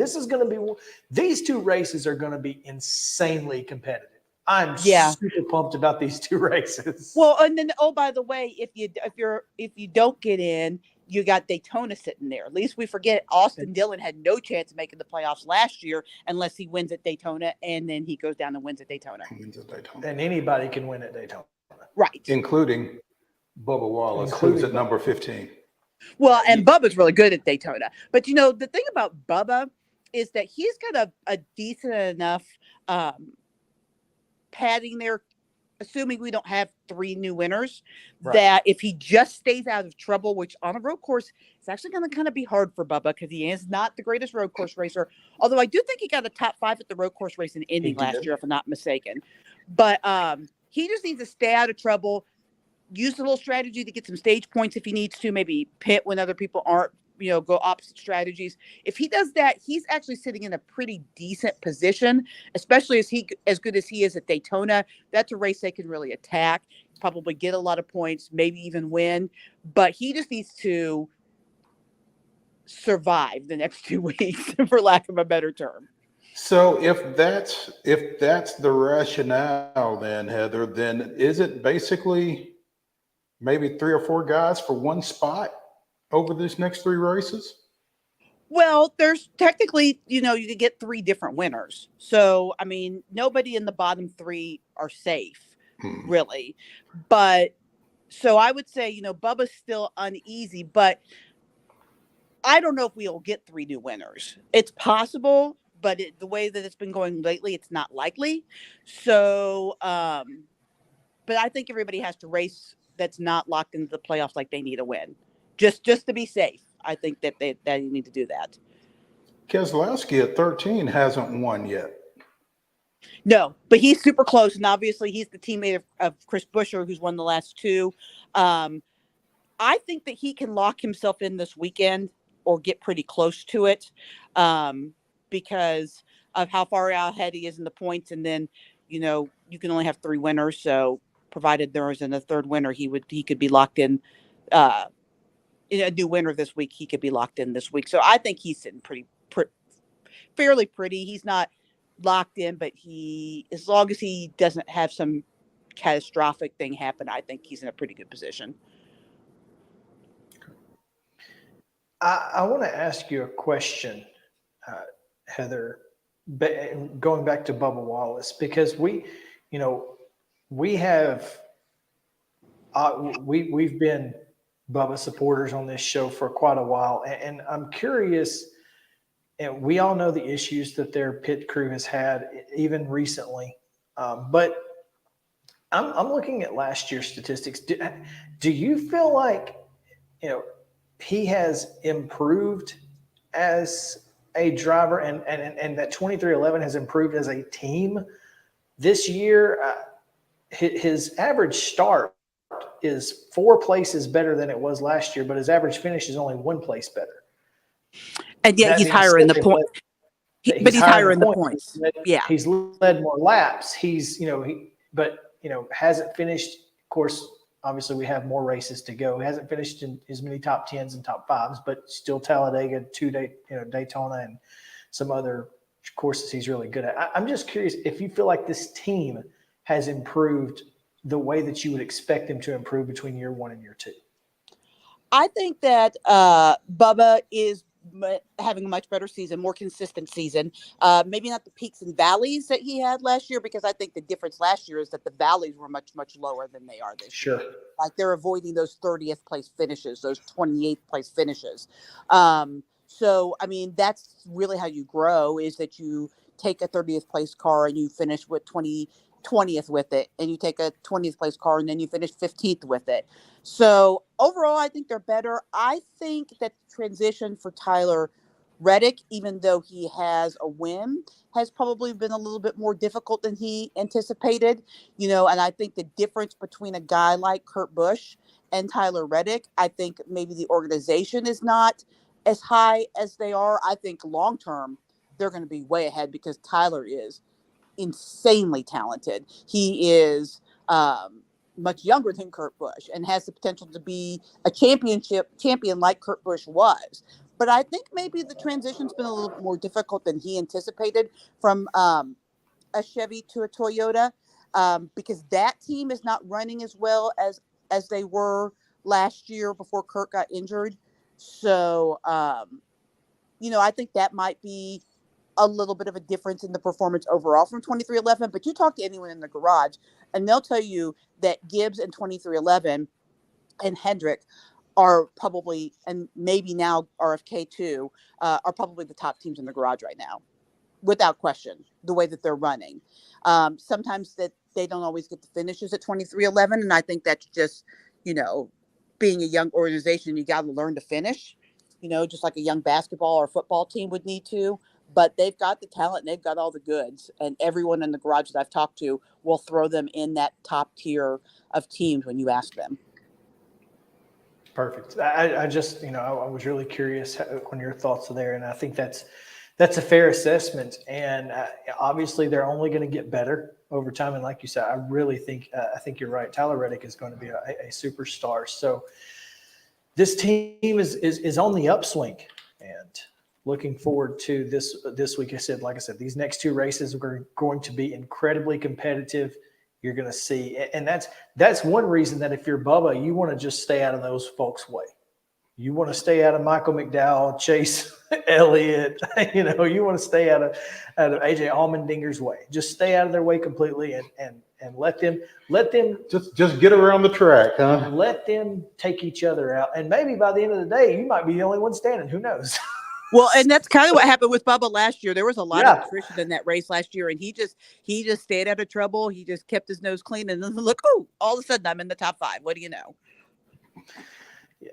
these two races are going to be insanely competitive. I'm super pumped about these two races. Well, and then by the way, if you don't get in, you got Daytona sitting there. At least we forget Austin Dillon had no chance of making the playoffs last year unless he wins at Daytona, and then he goes down and wins at Daytona. And anybody can win at Daytona. Right. Including Bubba Wallace, who's at number 15. Well, and Bubba's really good at Daytona. But, the thing about Bubba is that he's got a decent enough padding there, assuming we don't have 3 new winners, that if he just stays out of trouble, which on a road course, it's actually going to kind of be hard for Bubba because he is not the greatest road course racer. Although I do think he got a top 5 at the road course race in Indy last year, if I'm not mistaken. But he just needs to stay out of trouble, use a little strategy to get some stage points if he needs to, maybe pit when other people aren't, go opposite strategies. If he does that, he's actually sitting in a pretty decent position, especially as good as he is at Daytona. That's a race they can really attack, probably get a lot of points, maybe even win. But he just needs to survive the next 2 weeks, for lack of a better term. So if that's the rationale, then Heather, then is it basically maybe 3 or 4 guys for one spot over these next 3 races? Well, there's technically, you could get 3 different winners. So, I mean, nobody in the bottom 3 are safe, really. But so I would say, Bubba's still uneasy, but I don't know if we'll get 3 new winners. It's possible, but the way that it's been going lately, it's not likely. So, but I think everybody has to race that's not locked into the playoffs like they need a win. Just to be safe, I think that they need to do that. Keselowski at 13 hasn't won yet. No, but he's super close, and obviously he's the teammate of Chris Buescher, who's won the last 2. I think that he can lock himself in this weekend or get pretty close to it because of how far ahead he is in the points, and then you can only have 3 winners, so provided there isn't a 3rd winner, he could be locked in. In a new winner this week, he could be locked in this week. So I think he's sitting fairly pretty. He's not locked in, but as long as he doesn't have some catastrophic thing happen, I think he's in a pretty good position. I want to ask you a question, Heather, going back to Bubba Wallace, because we've been Bubba supporters on this show for quite a while. And I'm curious, and we all know the issues that their pit crew has had even recently. But I'm looking at last year's statistics. Do you feel like, he has improved as a driver and that 2311 has improved as a team this year? His average start is 4 places better than it was last year, but his average finish is only 1 place better. And yet he's higher in the point. But he's higher in the points. Yeah. He's led more laps. Hasn't finished. Of course, obviously we have more races to go. He hasn't finished in as many top 10s and top 5s, but still Talladega, Daytona, and some other courses he's really good at. I'm just curious if you feel like this team has improved the way that you would expect them to improve between year 1 and year 2. I think that Bubba is having a much better season, more consistent season. Maybe not the peaks and valleys that he had last year, because I think the difference last year is that the valleys were much, much lower than they are this year. Like they're avoiding those 30th place finishes, those 28th place finishes. So, I mean, that's really how you grow, is that you take a 30th place car and you finish with 20th with it, and you take a 20th place car and then you finish 15th with it. So overall, I think they're better. I think that the transition for Tyler Reddick, even though he has a win, has probably been a little bit more difficult than he anticipated, and I think the difference between a guy like Kurt Busch and Tyler Reddick, I think maybe the organization is not as high as they are. I think long term, they're going to be way ahead because Tyler is insanely talented. He is much younger than Kurt Busch and has the potential to be a champion like Kurt Busch was. But I think maybe the transition's been a little more difficult than he anticipated from a Chevy to a Toyota, because that team is not running as well as they were last year before Kurt got injured. So, I think that might be a little bit of a difference in the performance overall from 2311. But you talk to anyone in the garage, and they'll tell you that Gibbs and 2311 and Hendrick are probably, and maybe now RFK too, are probably the top teams in the garage right now, without question, the way that they're running. Sometimes that they don't always get the finishes at 2311. And I think that's just, being a young organization, you got to learn to finish, just like a young basketball or football team would need to. But they've got the talent and they've got all the goods. And everyone in the garage that I've talked to will throw them in that top tier of teams when you ask them. Perfect. I just, I was really curious on your thoughts are there. And I think that's a fair assessment. And obviously they're only going to get better over time. And like you said, I really think, I think you're right. Tyler Reddick is going to be a superstar. So this team is on the upswing, and looking forward to this week. Like I said, these next two races are going to be incredibly competitive. You're going to see, and that's one reason that if you're Bubba, you want to just stay out of those folks' way. You want to stay out of Michael McDowell, Chase Elliott. You want to stay out of AJ Allmendinger's way. Just stay out of their way completely, and let them just get around the track, huh? Let them take each other out, and maybe by the end of the day, you might be the only one standing. Who knows? Well, and that's kind of what happened with Bubba last year. There was a lot of attrition in that race last year, and he just stayed out of trouble. He just kept his nose clean, and then look, all of a sudden I'm in the top 5. What do you know? Yeah.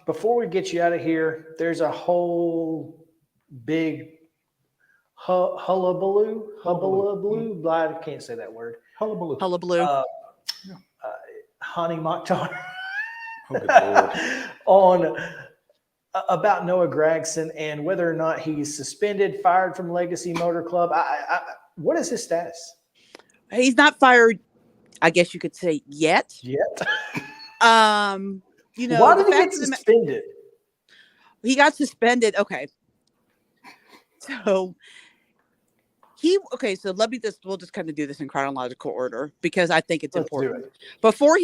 Before we get you out of here, there's a whole big hullabaloo. I can't say that word. Hullabaloo. Hani Mokhtar Oh, on about Noah Gragson and whether or not he's suspended, fired from Legacy Motor Club. What is his status? He's not fired, I guess you could say, yet. Why did he get suspended? He got suspended. Okay. So we'll just kind of do this in chronological order because I think it's important. Before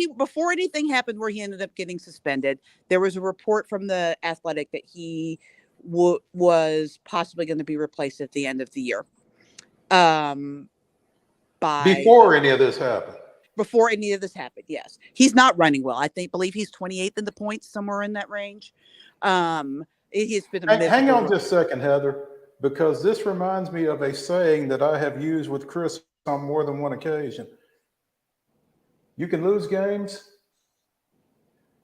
anything happened where he ended up getting suspended, there was a report from the Athletic that he was possibly going to be replaced at the end of the year. Before any of this happened. Before any of this happened, yes. He's not running well. Believe he's 28th in the points, somewhere in that range. He's been hang on just a second, Heather, because this reminds me of a saying that I have used with Chris on more than one occasion. You can lose games.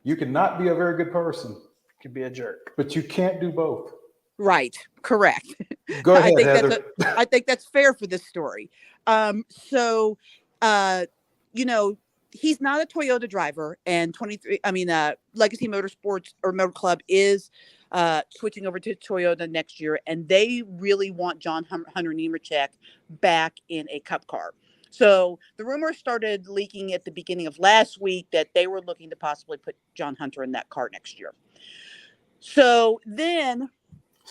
You can not be a very good person. You can be a jerk. But you can't do both. Right. Correct. Go ahead, Heather. I think that's fair for this story. He's not a Toyota driver, and Legacy Motorsports or Motor Club is switching over to Toyota next year, and they really want John Hunter Nemechek back in a Cup car. So the rumors started leaking at the beginning of last week that they were looking to possibly put John Hunter in that car next year. So then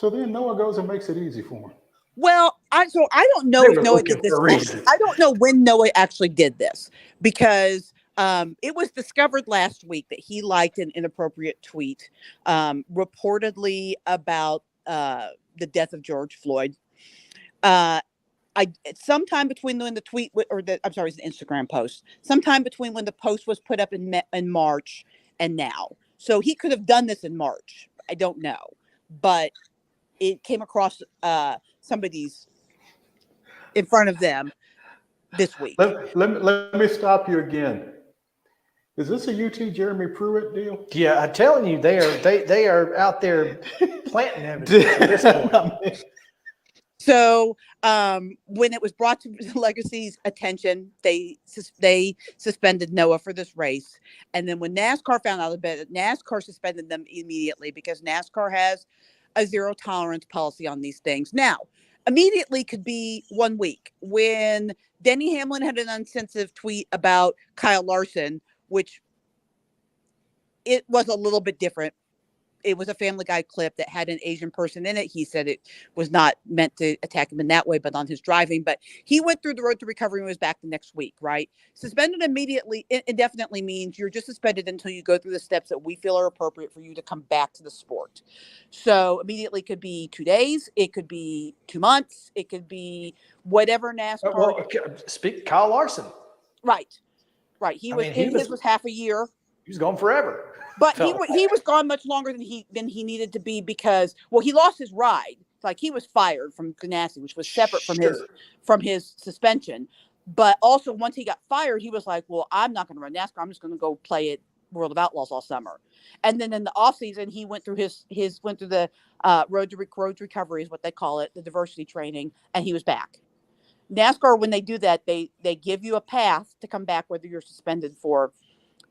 Noah goes and makes it easy for him. Well, I don't know if Noah did this. I don't know when Noah actually did this because it was discovered last week that he liked an inappropriate tweet, reportedly about the death of George Floyd. Sometime between when the tweet it's an Instagram post. Sometime between when the post was put up in March and now. So he could have done this in March. I don't know, but it came across somebody's in front of them this week. Let me stop you again. Is this a UT Jeremy Pruitt deal? Yeah, I'm telling you, they are out there planting evidence at this point. So when it was brought to Legacy's attention, they suspended Noah for this race. And then when NASCAR found out about it, NASCAR suspended them immediately because NASCAR has a zero tolerance policy on these things. Now, immediately could be 1 week. When Denny Hamlin had an insensitive tweet about Kyle Larson, which it was a little bit different. It was a Family Guy clip that had an Asian person in it. He said it was not meant to attack him in that way, but on his driving. But he went through the road to recovery and was back the next week, right? Suspended immediately, indefinitely means you're just suspended until you go through the steps that we feel are appropriate for you to come back to the sport. So immediately could be 2 days. It could be 2 months. It could be whatever NASCAR. Well, Kyle Larson. Right. His was half a year. He was gone forever. But he was gone much longer than he needed to be because, well, he lost his ride. Like he was fired from Ganassi, which was separate from his suspension. But also once he got fired, he was like, well, I'm not going to run NASCAR. I'm just going to go play at World of Outlaws all summer. And then in the off season, he went through went through the road to recovery is what they call it, the diversity training, and he was back. NASCAR, when they do that, they give you a path to come back, whether you're suspended for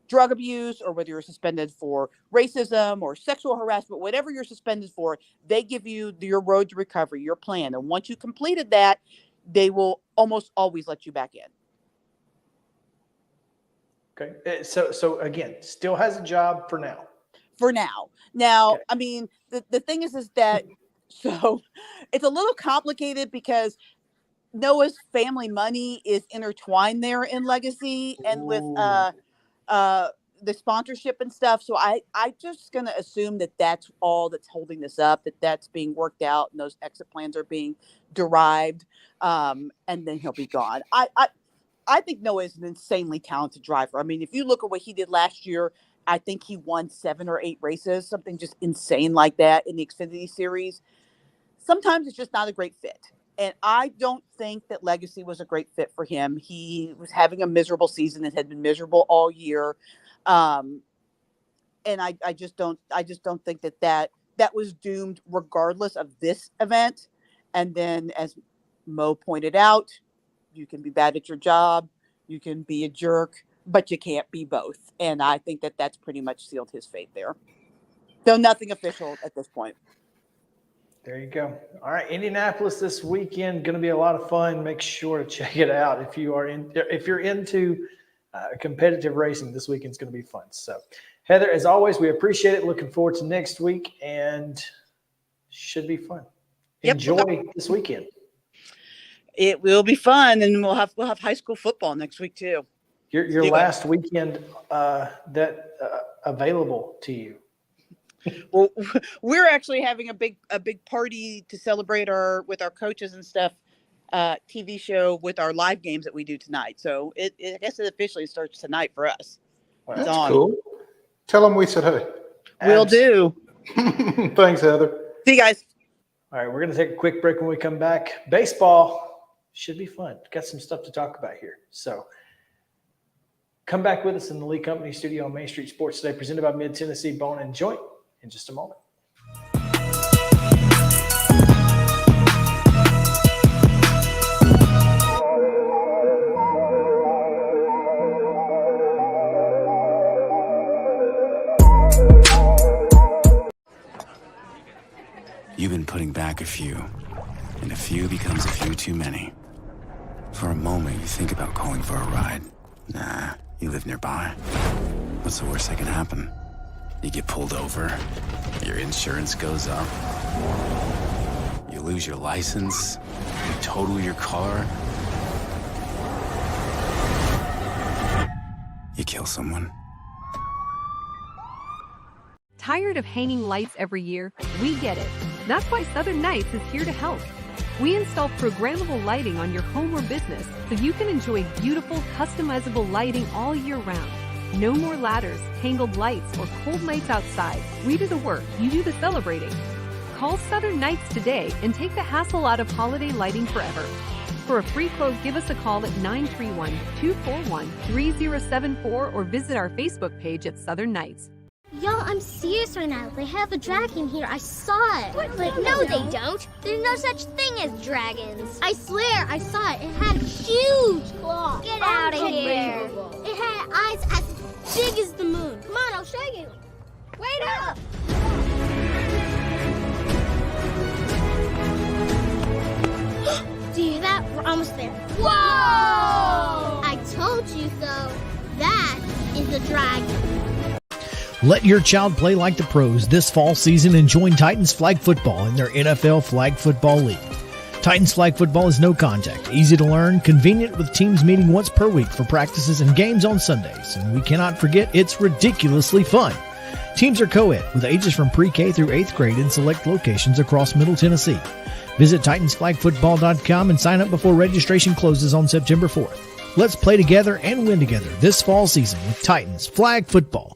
drug abuse or whether you're suspended for racism or sexual harassment, whatever you're suspended for, they give you your road to recovery, your plan. And once you completed that, they will almost always let you back in. Okay. So again, still has a job for now. Now, okay. I mean, the thing is that, so it's a little complicated because Noah's family money is intertwined there in Legacy and with, the sponsorship and stuff. So I just going to assume that that's all that's holding this up, that's being worked out and those exit plans are being derived. And then he'll be gone. I think Noah is an insanely talented driver. I mean, if you look at what he did last year, I think he won 7 or 8 races, something just insane like that in the Xfinity series. Sometimes it's just not a great fit. And I don't think that Legacy was a great fit for him. He was having a miserable season and had been miserable all year. And I just don't think that was doomed regardless of this event. And then as Mo pointed out, you can be bad at your job, you can be a jerk, but you can't be both. And I think that that's pretty much sealed his fate there. Though nothing official at this point. There you go. All right, Indianapolis this weekend, going to be a lot of fun. Make sure to check it out if you're into competitive racing. This weekend's going to be fun. So, Heather, as always, we appreciate it. Looking forward to next week, and should be fun. Yep. Enjoy this weekend. It will be fun, and we'll have high school football next week too. Your last weekend available to you. Well, we're actually having a big party to celebrate with our coaches and stuff, TV show with our live games that we do tonight. So I guess it officially starts tonight for us. Wow. That's cool. Tell them we said hey. Will do. Thanks, Heather. See you guys. All right, we're going to take a quick break. When we come back, baseball should be fun. Got some stuff to talk about here. So come back with us in the Lee Company studio on Main Street Sports Today, presented by Mid-Tennessee Bone and Joint, in just a moment. You've been putting back a few, and a few becomes a few too many. For a moment, you think about calling for a ride. Nah, you live nearby. What's the worst that can happen? You get pulled over, your insurance goes up, you lose your license, you total your car, you kill someone. Tired of hanging lights every year? We get it. That's why Southern Nights is here to help. We install programmable lighting on your home or business so you can enjoy beautiful, customizable lighting all year round. No more ladders, tangled lights, or cold nights outside. We do the work, you do the celebrating. Call Southern Nights today and take the hassle out of holiday lighting forever. For a free quote, give us a call at 931-241-3074 or visit our Facebook page at Southern Nights. Y'all, I'm serious right now. They have a dragon here. I saw it. But no, they don't. There's no such thing as dragons. I swear, I saw it. It had huge claws. Get out of here. It had eyes as big as the moon. Come on, I'll show you. Wait up. Do you hear that? We're almost there. Whoa! I told you so. That is a dragon. Let your child play like the pros this fall season and join Titans Flag Football in their NFL Flag Football League. Titans Flag Football is no contact, easy to learn, convenient with teams meeting once per week for practices and games on Sundays. And we cannot forget it's ridiculously fun. Teams are co-ed with ages from pre-K through 8th grade in select locations across Middle Tennessee. Visit TitansFlagFootball.com and sign up before registration closes on September 4th. Let's play together and win together this fall season with Titans Flag Football.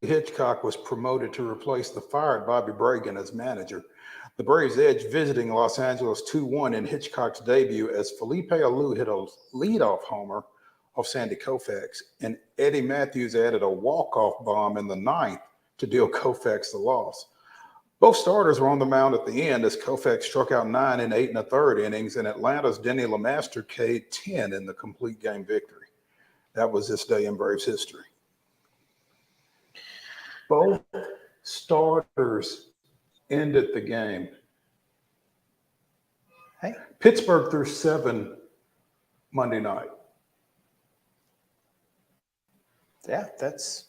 Hitchcock was promoted to replace the fired Bobby Bragan as manager. The Braves edged visiting Los Angeles 2-1 in Hitchcock's debut as Felipe Alou hit a leadoff homer off Sandy Koufax, and Eddie Matthews added a walk-off bomb in the ninth to deal Koufax the loss. Both starters were on the mound at the end as Koufax struck out 9 in 8 1/3 innings, and Atlanta's Denny LeMaster K'd 10 in the complete game victory. That was this day in Braves history. Both starters ended the game. Hey. Pittsburgh threw 7 Monday night. Yeah, it's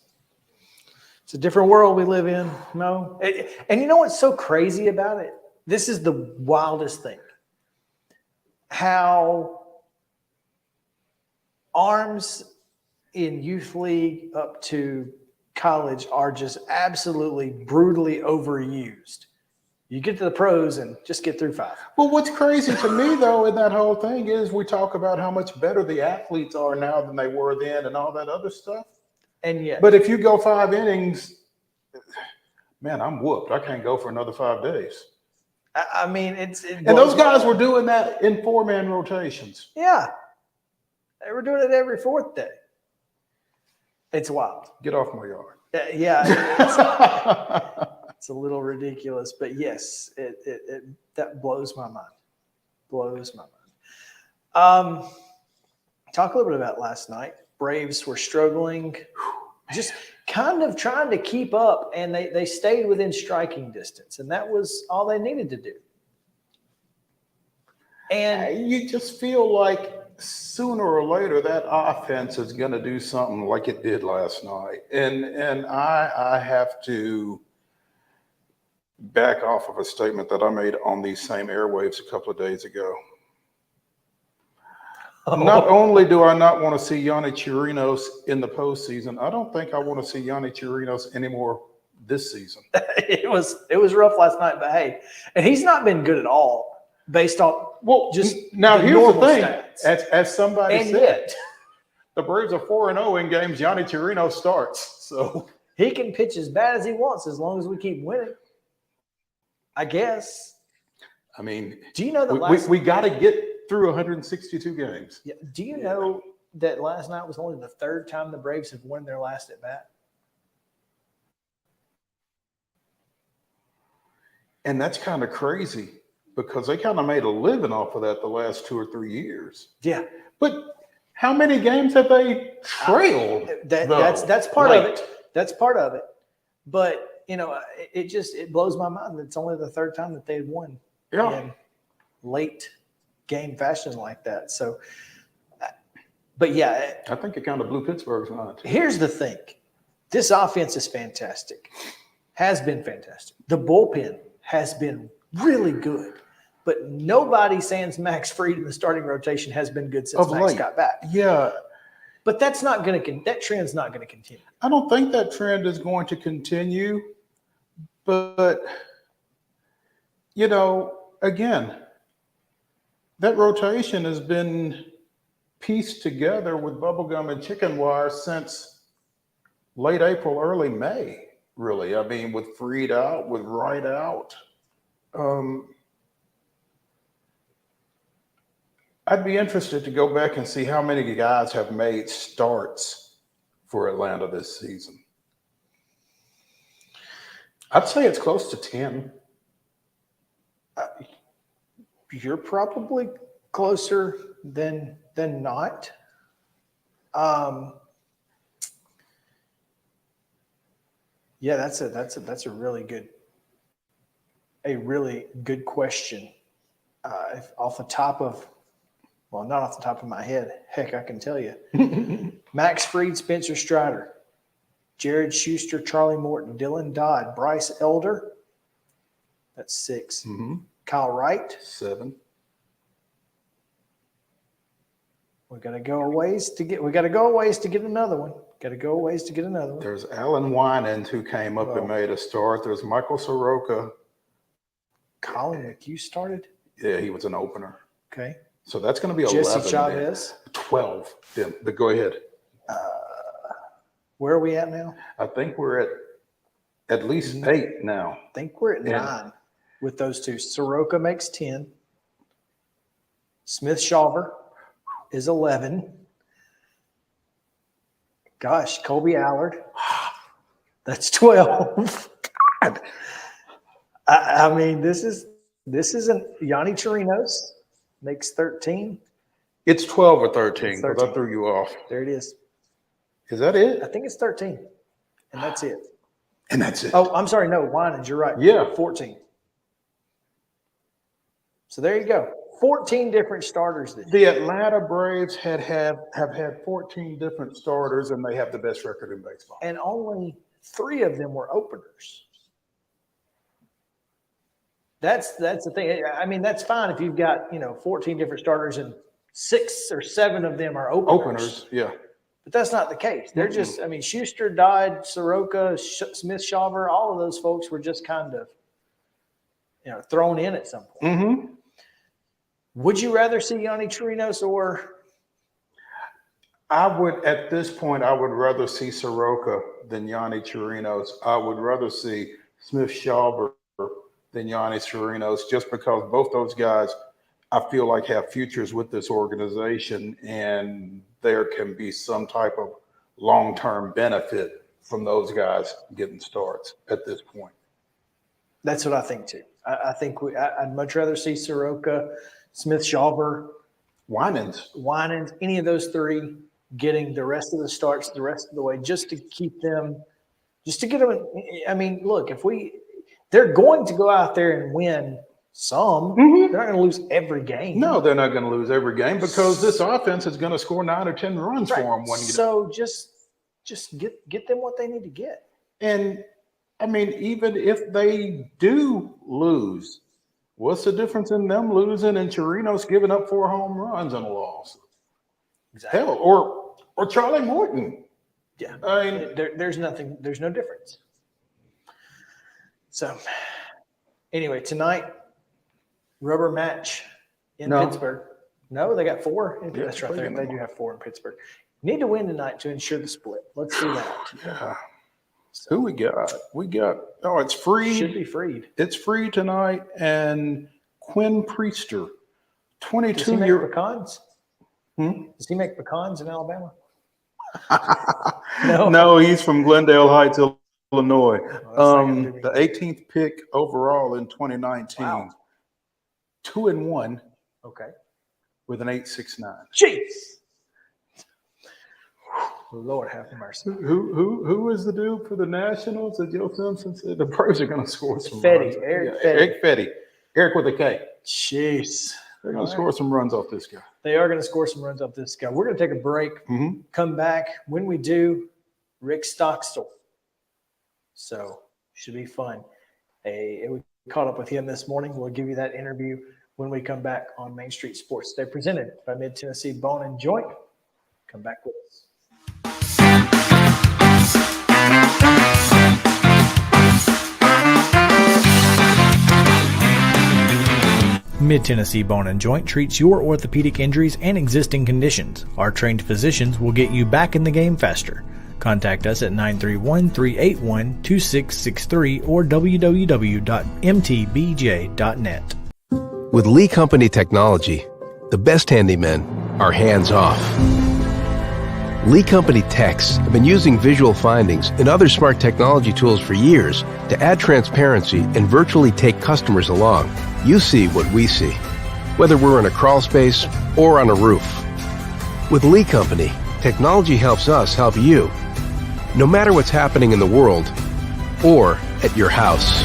a different world we live in, Mo. And you know what's so crazy about it? This is the wildest thing. How arms in youth league up to college are just absolutely brutally overused. You get to the pros and just get through 5. Well, what's crazy to me, though, in that whole thing is we talk about how much better the athletes are now than they were then and all that other stuff. And yet, but if you go 5 innings, man, I'm whooped. I can't go for another 5 days. I mean, and those guys were doing that in 4-man rotations. Yeah. They were doing it every 4th day. It's wild. Get off my yard. Yeah. It's a little ridiculous, but yes, it that blows my mind. Blows my mind. Talk a little bit about last night. Braves were struggling, just kind of trying to keep up, and they stayed within striking distance, and that was all they needed to do. And you just feel like sooner or later that offense is going to do something like it did last night. And I have to back off of a statement that I made on these same airwaves a couple of days ago. Not only do I not want to see Yonny Chirinos in the postseason, I don't think I want to see Yonny Chirinos anymore this season. It was rough last night, but hey, and he's not been good at all based on just now. Here's the thing, stats. as somebody and said, yet, the Braves are 4-0 in games Yonny Chirinos starts, so he can pitch as bad as he wants as long as we keep winning. I guess. I mean, do you know that we got to get through 162 games? Yeah. Do you know that last night was only the 3rd time the Braves have won their last at bat? And that's kind of crazy because they kind of made a living off of that the last 2 or 3 years. Yeah. But how many games have they trailed? That's part of it. That's part of it. But you know, it blows my mind that it's only the 3rd time that they've won in late game fashion like that. So, but yeah. I think it kind of blew Pittsburgh's mind. Here's the thing. This offense is fantastic. Has been fantastic. The bullpen has been really good. but nobody sans Max Fried in the starting rotation has been good since Max got back. Yeah. But that's not going to, that trend's not going to continue. I don't think that trend is going to continue, but, you know, again, that rotation has been pieced together with bubblegum and chicken wire since late April, early May, really. I mean, with Fried out, with Wright out. I'd be interested to go back and see how many guys have made starts for Atlanta this season. I'd say it's close to 10. You're probably closer than not. Yeah, that's a really good question. If off the top of, well, not off the top of my head, heck, I can tell you. Max Fried, Spencer Strider, Jared Schuster, Charlie Morton, Dylan Dodd, Bryce Elder. That's 6. Mm-hmm. Kyle Wright. 7. We got to go a ways to get another one. There's Alan Winans who came up and made a start. There's Michael Soroka. Colin McHugh started? Yeah, he was an opener. Okay. So that's going to be Jesse 11. Chavez. 12. Then, but go ahead. Where are we at now? I think we're at least 8 now. I think we're at 9 with those two. Soroka makes 10. Smith Shawver is 11. Gosh, Colby Allard. That's 12. God. I mean, this isn't Yanni Chirinos makes 13. It's 12 or 13 because I threw you off. There it is. Is that it? I think it's 13. And that's it. And that's it. Oh, I'm sorry. No, Winans, you're right. Yeah. 14. So there you go. 14 different starters. The Atlanta Braves have had 14 different starters, and they have the best record in baseball. And only 3 of them were openers. That's the thing. I mean, that's fine if you've got 14 different starters and 6 or 7 of them are openers. Yeah. But that's not the case. They're just, I mean, Schuster, Dodd, Soroka, Smith, Shawver, all of those folks were just kind of, thrown in at some point. Mm-hmm. Would you rather see Yanni Chirinos or? At this point, I would rather see Soroka than Yanni Chirinos. I would rather see Smith Shawver than Yanni Chirinos, just because both those guys, I feel like, have futures with this organization, and there can be some type of long-term benefit from those guys getting starts at this point. That's what I think too. I think I'd much rather see Soroka, Smith, Shawver, Winans, any of those 3 getting the rest of the starts the rest of the way, just to keep them, just to get them. I mean, look, they're going to go out there and win some. Mm-hmm. They're not going to lose every game. No, they're not going to lose every game because this offense is going to score 9 or 10 runs for them. So just get them what they need to get. And I mean, even if they do lose, what's the difference in them losing and Chirinos giving up 4 home runs in a loss? Exactly. Hell, or Charlie Morton. Yeah. I mean, there's no difference. So anyway, tonight, rubber match in Pittsburgh. No, they got 4. Yeah, that's right. They do have 4 in Pittsburgh. Need to win tonight to ensure the split. Let's do that. Yeah. Who we got? It's Fried. Should be Fried. It's Fried tonight, and Quinn Priester, 22 Does he make pecans? Does he make pecans in Alabama? No, he's from Glendale Heights, Illinois. The 18th pick overall in 2019. Wow. 2-1. Okay. With an 8.69. Jeez. Lord have mercy. Who is the dude for the Nationals that Joe Simpson said the Braves are going to score some runs? Eric Fetty. Eric with a K. Jeez. They're going to score some runs off this guy. They are going to score some runs off this guy. We're going to take a break. Come back. When we do, Rick Stockstill. So should be fun. We caught up with him this morning. We'll give you that interview when we come back on Main Street Sports Today, presented by Mid-Tennessee Bone and Joint. Come back with us. Mid-Tennessee Bone and Joint treats your orthopedic injuries and existing conditions. Our trained physicians will get you back in the game faster. Contact us at 931-381-2663 or www.mtbj.net. With Lee Company technology, the best handymen are hands-off. Lee Company techs have been using visual findings and other smart technology tools for years to add transparency and virtually take customers along. You see what we see, whether we're in a crawl space or on a roof. With Lee Company, technology helps us help you, no matter what's happening in the world or at your house.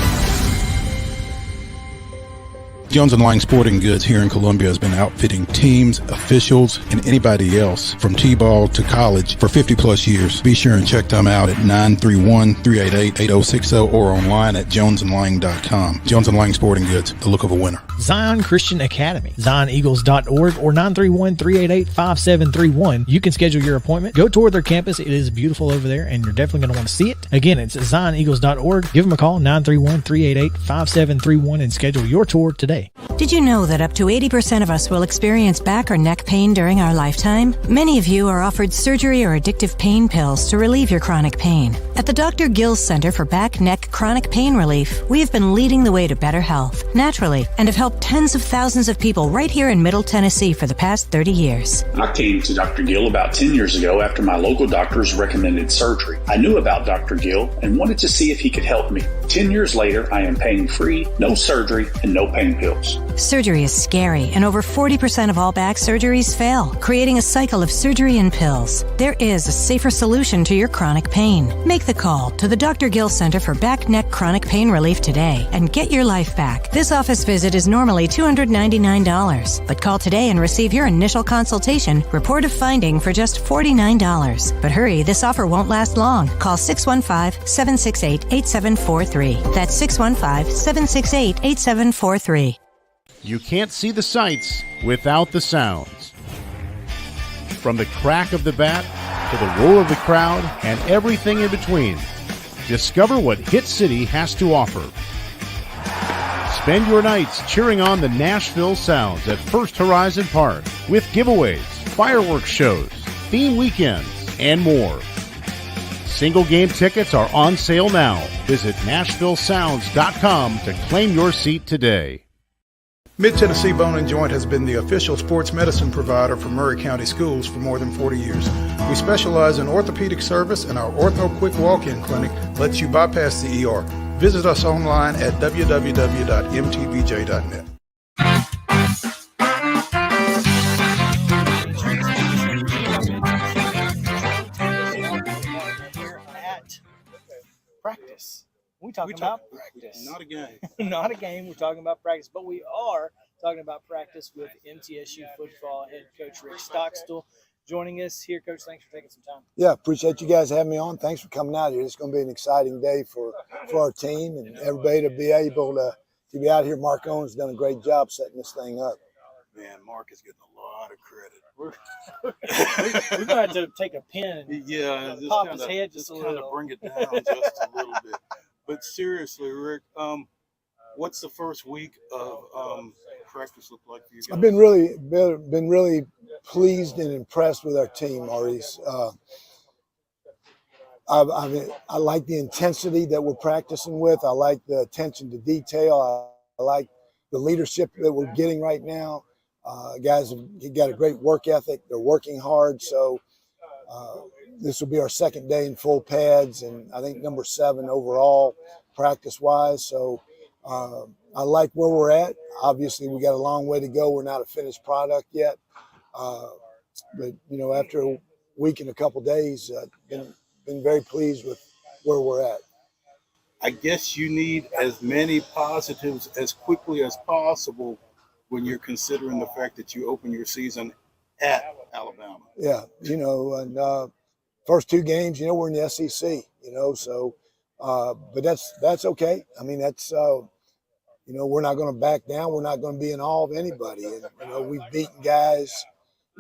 Jones & Lang Sporting Goods here in Columbia has been outfitting teams, officials, and anybody else from T-ball to college for 50 plus years. Be sure and check them out at 931-388-8060 or online at jonesandlang.com. Jones & Lang Sporting Goods, the look of a winner. Zion Christian Academy, zioneagles.org or 931-388-5731. You can schedule your appointment. Go tour their campus. It is beautiful over there, and you're definitely going to want to see it. Again, it's zioneagles.org. Give them a call, 931-388-5731, and schedule your tour today. Did you know that up to 80% of us will experience back or neck pain during our lifetime? Many of you are offered surgery or addictive pain pills to relieve your chronic pain. At the Dr. Gill's Center for Back, Neck, Chronic Pain Relief, we have been leading the way to better health, naturally, and have helped tens of thousands of people right here in Middle Tennessee for the past 30 years. I came to Dr. Gill about 10 years ago after my local doctors recommended surgery. I knew about Dr. Gill and wanted to see if he could help me. 10 years later, I am pain-free, no surgery, and no pain pills. Surgery is scary, and over 40% of all back surgeries fail, creating a cycle of surgery and pills. There is a safer solution to your chronic pain. Make the call to the Dr. Gill Center for Back, Neck, Chronic Pain Relief today and get your life back. This office visit is normally $299, but call today and receive your initial consultation, report of finding for just $49. But hurry, this offer won't last long. Call 615-768-8743. That's 615-768-8743. You can't see the sights without the sounds. From the crack of the bat to the roar of the crowd and everything in between, discover what Hit City has to offer. Spend your nights cheering on the Nashville Sounds at First Horizon Park with giveaways, fireworks shows, theme weekends, and more. Single game tickets are on sale now. Visit NashvilleSounds.com to claim your seat today. Mid-Tennessee Bone and Joint has been the official sports medicine provider for Murray County Schools for more than 40 years. We specialize in orthopedic service, and our Ortho Quick Walk-In Clinic lets you bypass the ER. Visit us online at www.mtbj.net. Practice. We talking about practice. Not a game. Not a game. We're talking about practice, but we are talking about practice with MTSU football head coach Rick Stockstill joining us here. Coach, thanks for taking some time. Yeah, appreciate you guys having me on. Thanks for coming out here. It's going to be an exciting day for our team and everybody to be able to be out here. Mark Owens done a great job setting this thing up. Man, Mark is getting a lot of credit. We're going to have to take a pen and pop his head just a little. Bring it down just a little bit. But seriously, Rick, what's the first week of practice look like for you guys? I've been really pleased and impressed with our team, Maurice. I like the intensity that we're practicing with. I like the attention to detail. I like the leadership that we're getting right now. Guys have got a great work ethic. They're working hard. So this will be our second day in full pads, and I think number 7 overall practice-wise. So I like where we're at. Obviously, we got a long way to go. We're not a finished product yet. But, after a week and a couple days, been very pleased with where we're at. I guess you need as many positives as quickly as possible when you're considering the fact that you open your season at Alabama. Yeah, and first 2 games, we're in the SEC, so but that's okay. I mean, that's you know, we're not going to back down. We're not going to be in awe of anybody. And, you know, we've beaten guys,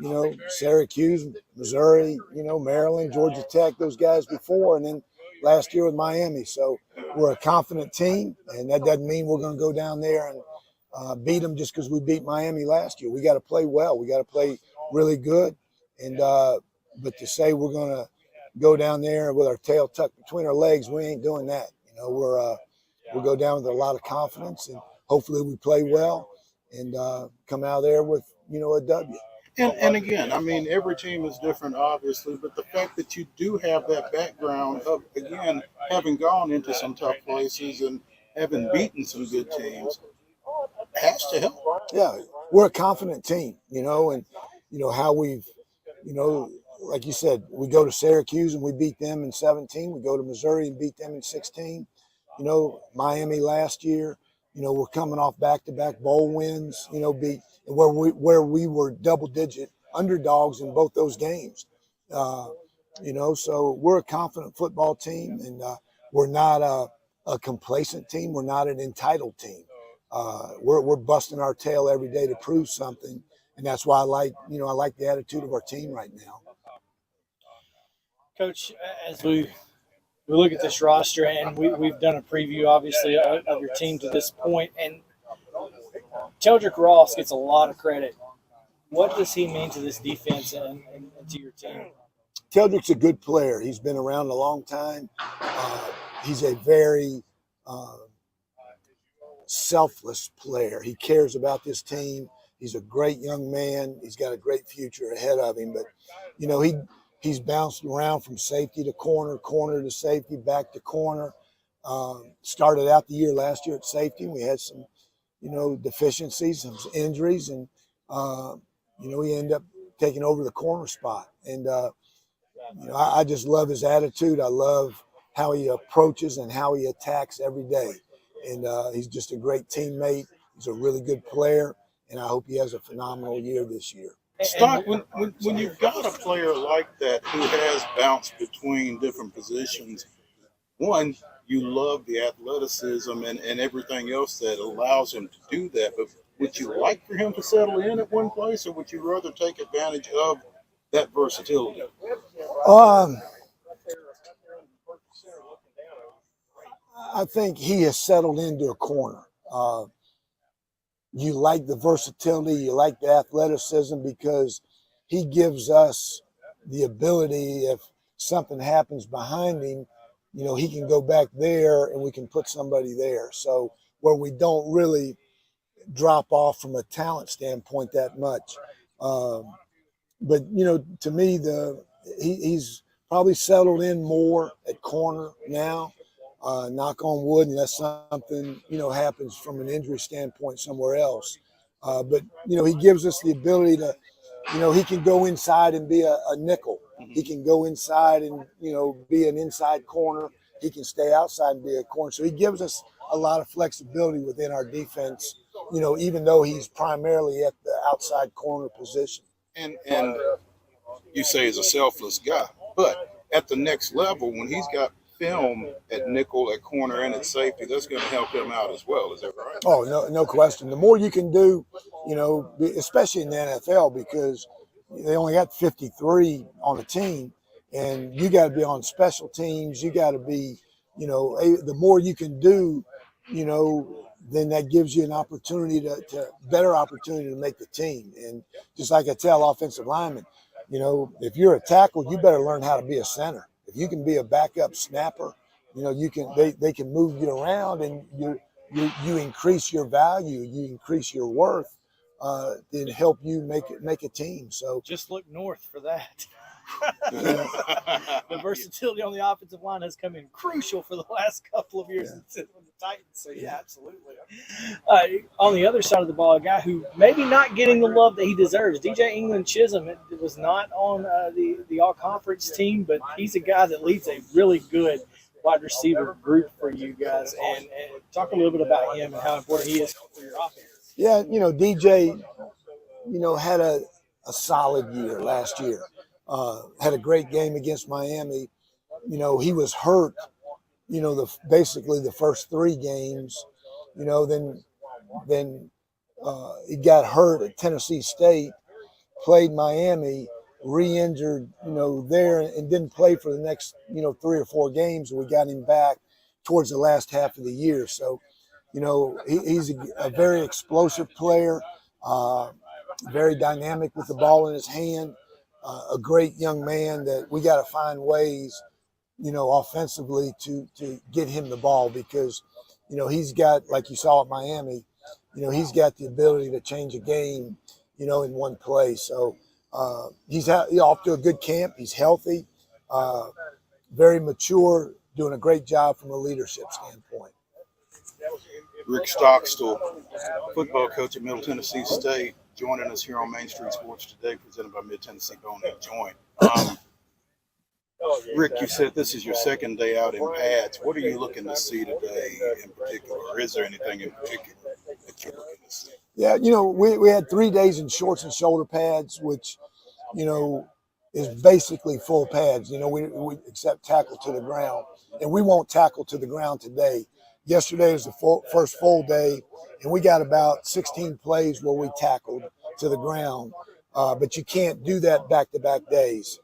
you know, Syracuse, Missouri, you know, Maryland, Georgia Tech, those guys before, and then last year with Miami. So we're a confident team, and that doesn't mean we're going to go down there and beat them just because we beat Miami last year. We got to play well. We got to play really good. And but to say we're going to go down there with our tail tucked between our legs, we ain't doing that. You know, we'll go down with a lot of confidence, and hopefully we play well and come out there with, you know, a W. And again, I mean, every team is different, obviously, but the fact that you do have that background of, again, having gone into some tough places and having beaten some good teams has to help. Yeah, we're a confident team, you know, and, you know, how we've, you know, like you said, we go to Syracuse and we beat them in 17. We go to Missouri and beat them in 16. You know, Miami last year, you know, we're coming off back-to-back bowl wins, you know, where we were double-digit underdogs in both those games. You know, so we're a confident football team, and we're not a complacent team. We're not an entitled team. We're busting our tail every day to prove something, and that's why I like the attitude of our team right now. Coach, as we look at this roster, and we've done a preview, obviously, of your team to this point, and Teldrick Ross gets a lot of credit. What does he mean to this defense and to your team? Teldrick's a good player. He's been around a long time. He's a very selfless player. He cares about this team. He's a great young man. He's got a great future ahead of him. But, you know, he's bounced around from safety to corner, corner to safety, back to corner. Started out the year last year at safety. We had some, you know, deficiencies, some injuries, and, you know, he ended up taking over the corner spot. And, you know, I just love his attitude. I love how he approaches and how he attacks every day. And he's just a great teammate. He's a really good player, and I hope he has a phenomenal year this year. Stock, when you've got a player like that who has bounced between different positions, one, you love the athleticism and everything else that allows him to do that. But would you like for him to settle in at one place, or would you rather take advantage of that versatility? I think he has settled into a corner. You like the versatility, you like the athleticism, because he gives us the ability, if something happens behind him, you know, he can go back there and we can put somebody there. So where we don't really drop off from a talent standpoint that much. But, you know, to me, he's probably settled in more at corner now. Knock on wood, unless something, you know, happens from an injury standpoint somewhere else. But, you know, he gives us the ability to, you know, he can go inside and be a nickel. He can go inside and, you know, be an inside corner. He can stay outside and be a corner. So he gives us a lot of flexibility within our defense, you know, even though he's primarily at the outside corner position. And you say he's a selfless guy, but at the next level, when he's got film at nickel, at corner, and at safety, that's going to help him out as well. Is that right? Oh, no question. The more you can do, you know, especially in the NFL, because they only got 53 on a team, and you got to be on special teams. You got to be, you know, the more you can do, you know, then that gives you an opportunity to better opportunity to make the team. And just like I tell offensive linemen, you know, if you're a tackle, you better learn how to be a center. If you can be a backup snapper, you know, you can they can move you around, and you increase your value, you increase your worth, then help you make a team. So just look north for that. The versatility on the offensive line has come in crucial for the last couple of years with the Titans. So yeah, absolutely. On the other side of the ball, a guy who maybe not getting the love that he deserves, DJ England Chisholm, was not on the all-conference team, but he's a guy that leads a really good wide receiver group for you guys. And talk a little bit about him and how important he is for your offense. Yeah, you know, DJ, you know, had a solid year last year. Had a great game against Miami. You know, he was hurt, you know, basically the first 3 games, you know, then then he got hurt at Tennessee State, played Miami, re-injured, there, and didn't play for the next, 3 or 4 games. We got him back towards the last half of the year. So, he's a very explosive player, very dynamic with the ball in his hand, a great young man that we got to find ways, offensively to get him the ball because, he's got, like you saw at Miami, he's got the ability to change a game, in one play. So he's off to a good camp. He's healthy, very mature, doing a great job from a leadership standpoint. Rick Stockstill, football coach at Middle Tennessee State, joining us here on Main Street Sports today, presented by Mid-Tennessee Bone and Joint. Rick, you said this is your second day out in pads. What are you looking to see today in particular? Or is there anything in particular that you're looking to see? Yeah, we had 3 days in shorts and shoulder pads, which, is basically full pads. We accept tackle to the ground, and we won't tackle to the ground today. Yesterday was the first full day, and we got about 16 plays where we tackled to the ground. But you can't do that back-to-back days,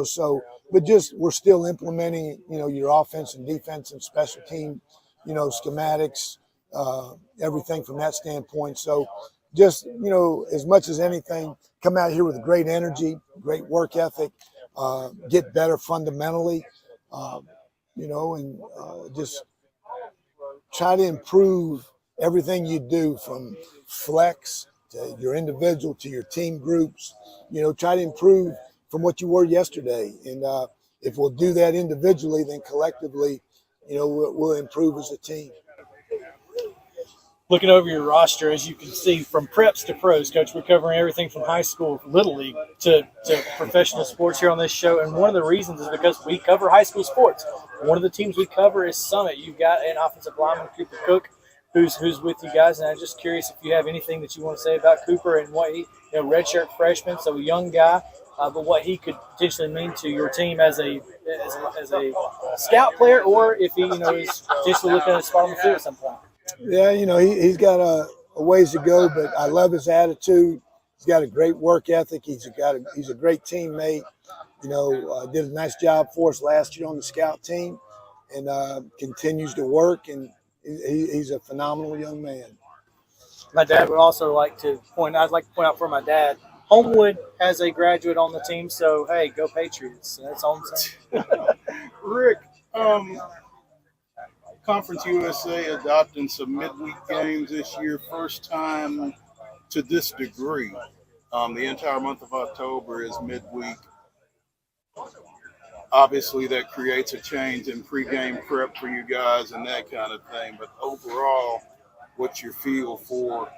so, but we're still implementing, your offense and defense and special team, schematics, everything from that standpoint. So just, as much as anything, come out here with great energy, great work ethic, get better fundamentally, and just try to improve everything you do from flex to your individual to your team groups, try to improve from what you were yesterday. And if we'll do that individually, then collectively, we'll improve as a team. Looking over your roster, as you can see, from preps to pros, Coach, we're covering everything from high school, Little League, to professional sports here on this show. And one of the reasons is because we cover high school sports. One of the teams we cover is Summit. You've got an offensive lineman, Cooper Cook, who's with you guys. And I'm just curious if you have anything that you want to say about Cooper and what he, redshirt freshman, so a young guy, but what he could potentially mean to your team as a scout player, or if he, is potentially looking at a spot on the field at some point. Yeah, he's got a ways to go, but I love his attitude. He's got a great work ethic. He's a great teammate. Did a nice job for us last year on the scout team, and continues to work. And he's a phenomenal young man. My dad would also like to point out for my dad, Homewood has a graduate on the team, so hey, go Patriots. That's all I'm saying. Rick, Conference USA adopting some midweek games this year, first time to this degree. The entire month of October is midweek. Obviously, that creates a change in pregame prep for you guys and that kind of thing. But overall, what's your feel for?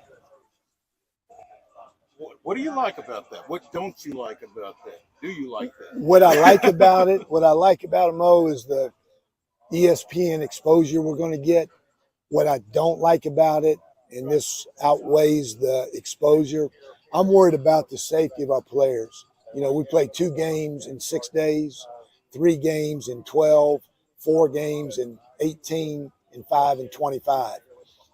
What do you like about that? What don't you like about that? Do you like that? What I like about it, Mo, is the ESPN exposure we're going to get. What I don't like about it, and this outweighs the exposure, I'm worried about the safety of our players. We play 2 games in 6 days, 3 games in 12, 4 games in 18, and 5 in 25.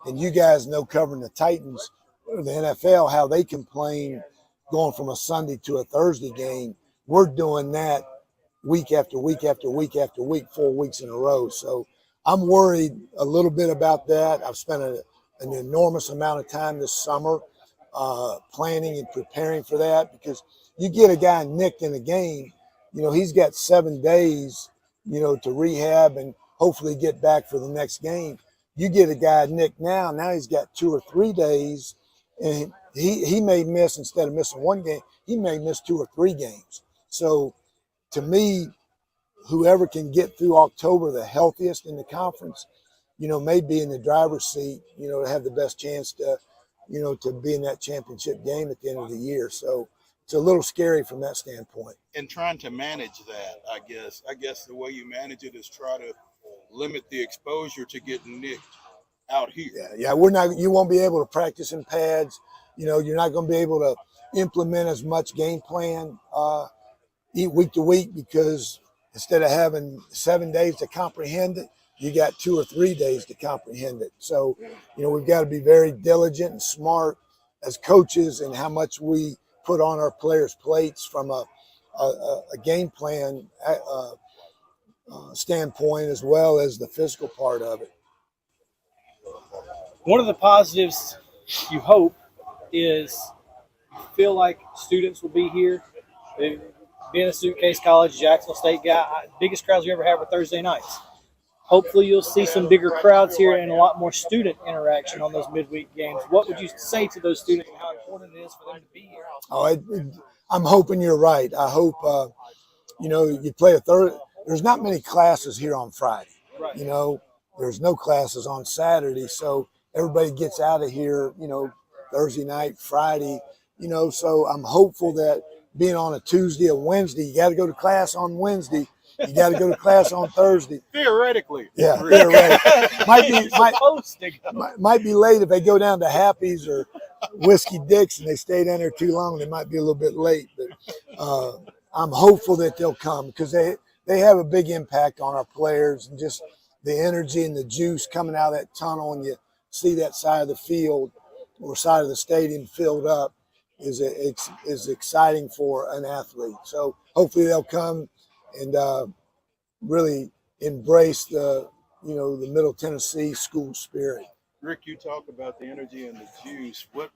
And you guys know, covering the Titans, the NFL, how they complain going from a Sunday to a Thursday game. We're doing that week after week after week after week, 4 weeks in a row. So I'm worried a little bit about that. I've spent an enormous amount of time this summer planning and preparing for that, because you get a guy nicked in a game, he's got 7 days, to rehab and hopefully get back for the next game. You get a guy nicked now he's got 2 or 3 days, and he may miss, instead of missing 1 game, he may miss 2 or 3 games. So to me, whoever can get through October the healthiest in the conference, may be in the driver's seat, to have the best chance to, to be in that championship game at the end of the year. So it's a little scary from that standpoint. And trying to manage that, I guess the way you manage it is try to limit the exposure to getting nicked out here. Yeah, you won't be able to practice in pads. You're not going to be able to implement as much game plan week to week, because instead of having 7 days to comprehend it, you got 2 or 3 days to comprehend it. So, we've got to be very diligent and smart as coaches in how much we put on our players' plates from a game plan standpoint, as well as the physical part of it. One of the positives you hope is you feel like students will be here. Being a Suitcase College, Jacksonville State guy, biggest crowds we ever have are Thursday nights. Hopefully you'll see some bigger crowds here and a lot more student interaction on those midweek games. What would you say to those students and how important it is for them to be here? I'm hoping you're right. I hope, you play a third. There's not many classes here on Friday. Right. There's no classes on Saturday. So everybody gets out of here, Thursday night, Friday, so I'm hopeful that being on a Tuesday or Wednesday, you got to go to class on Wednesday. You got to go to class on Thursday. Theoretically. Yeah, theoretically. might be late if they go down to Happy's or Whiskey Dick's and they stay down there too long. They might be a little bit late. But I'm hopeful that they'll come because they have a big impact on our players, and just the energy and the juice coming out of that tunnel, and you see that side of the field or side of the stadium filled up is exciting for an athlete. So hopefully they'll come and really embrace the Middle Tennessee school spirit. Rick, you talk about the energy and the juice. What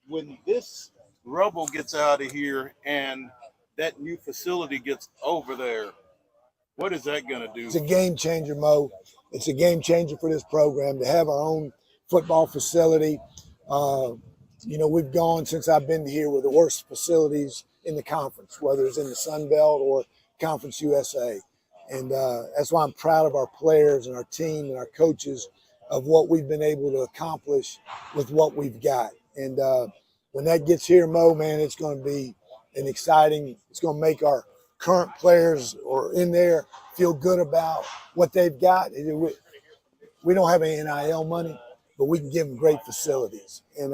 when this rubble gets out of here and that new facility gets over there, what is that going to do? It's a game changer, Mo. It's a game changer for this program to have our own football facility. We've gone since I've been here with the worst facilities in the conference, whether it's in the Sun Belt or Conference USA. And that's why I'm proud of our players and our team and our coaches of what we've been able to accomplish with what we've got. And when that gets here, Mo, man, it's going to be it's going to make our current players or in there feel good about what they've got. We don't have any NIL money, but we can give them great facilities. And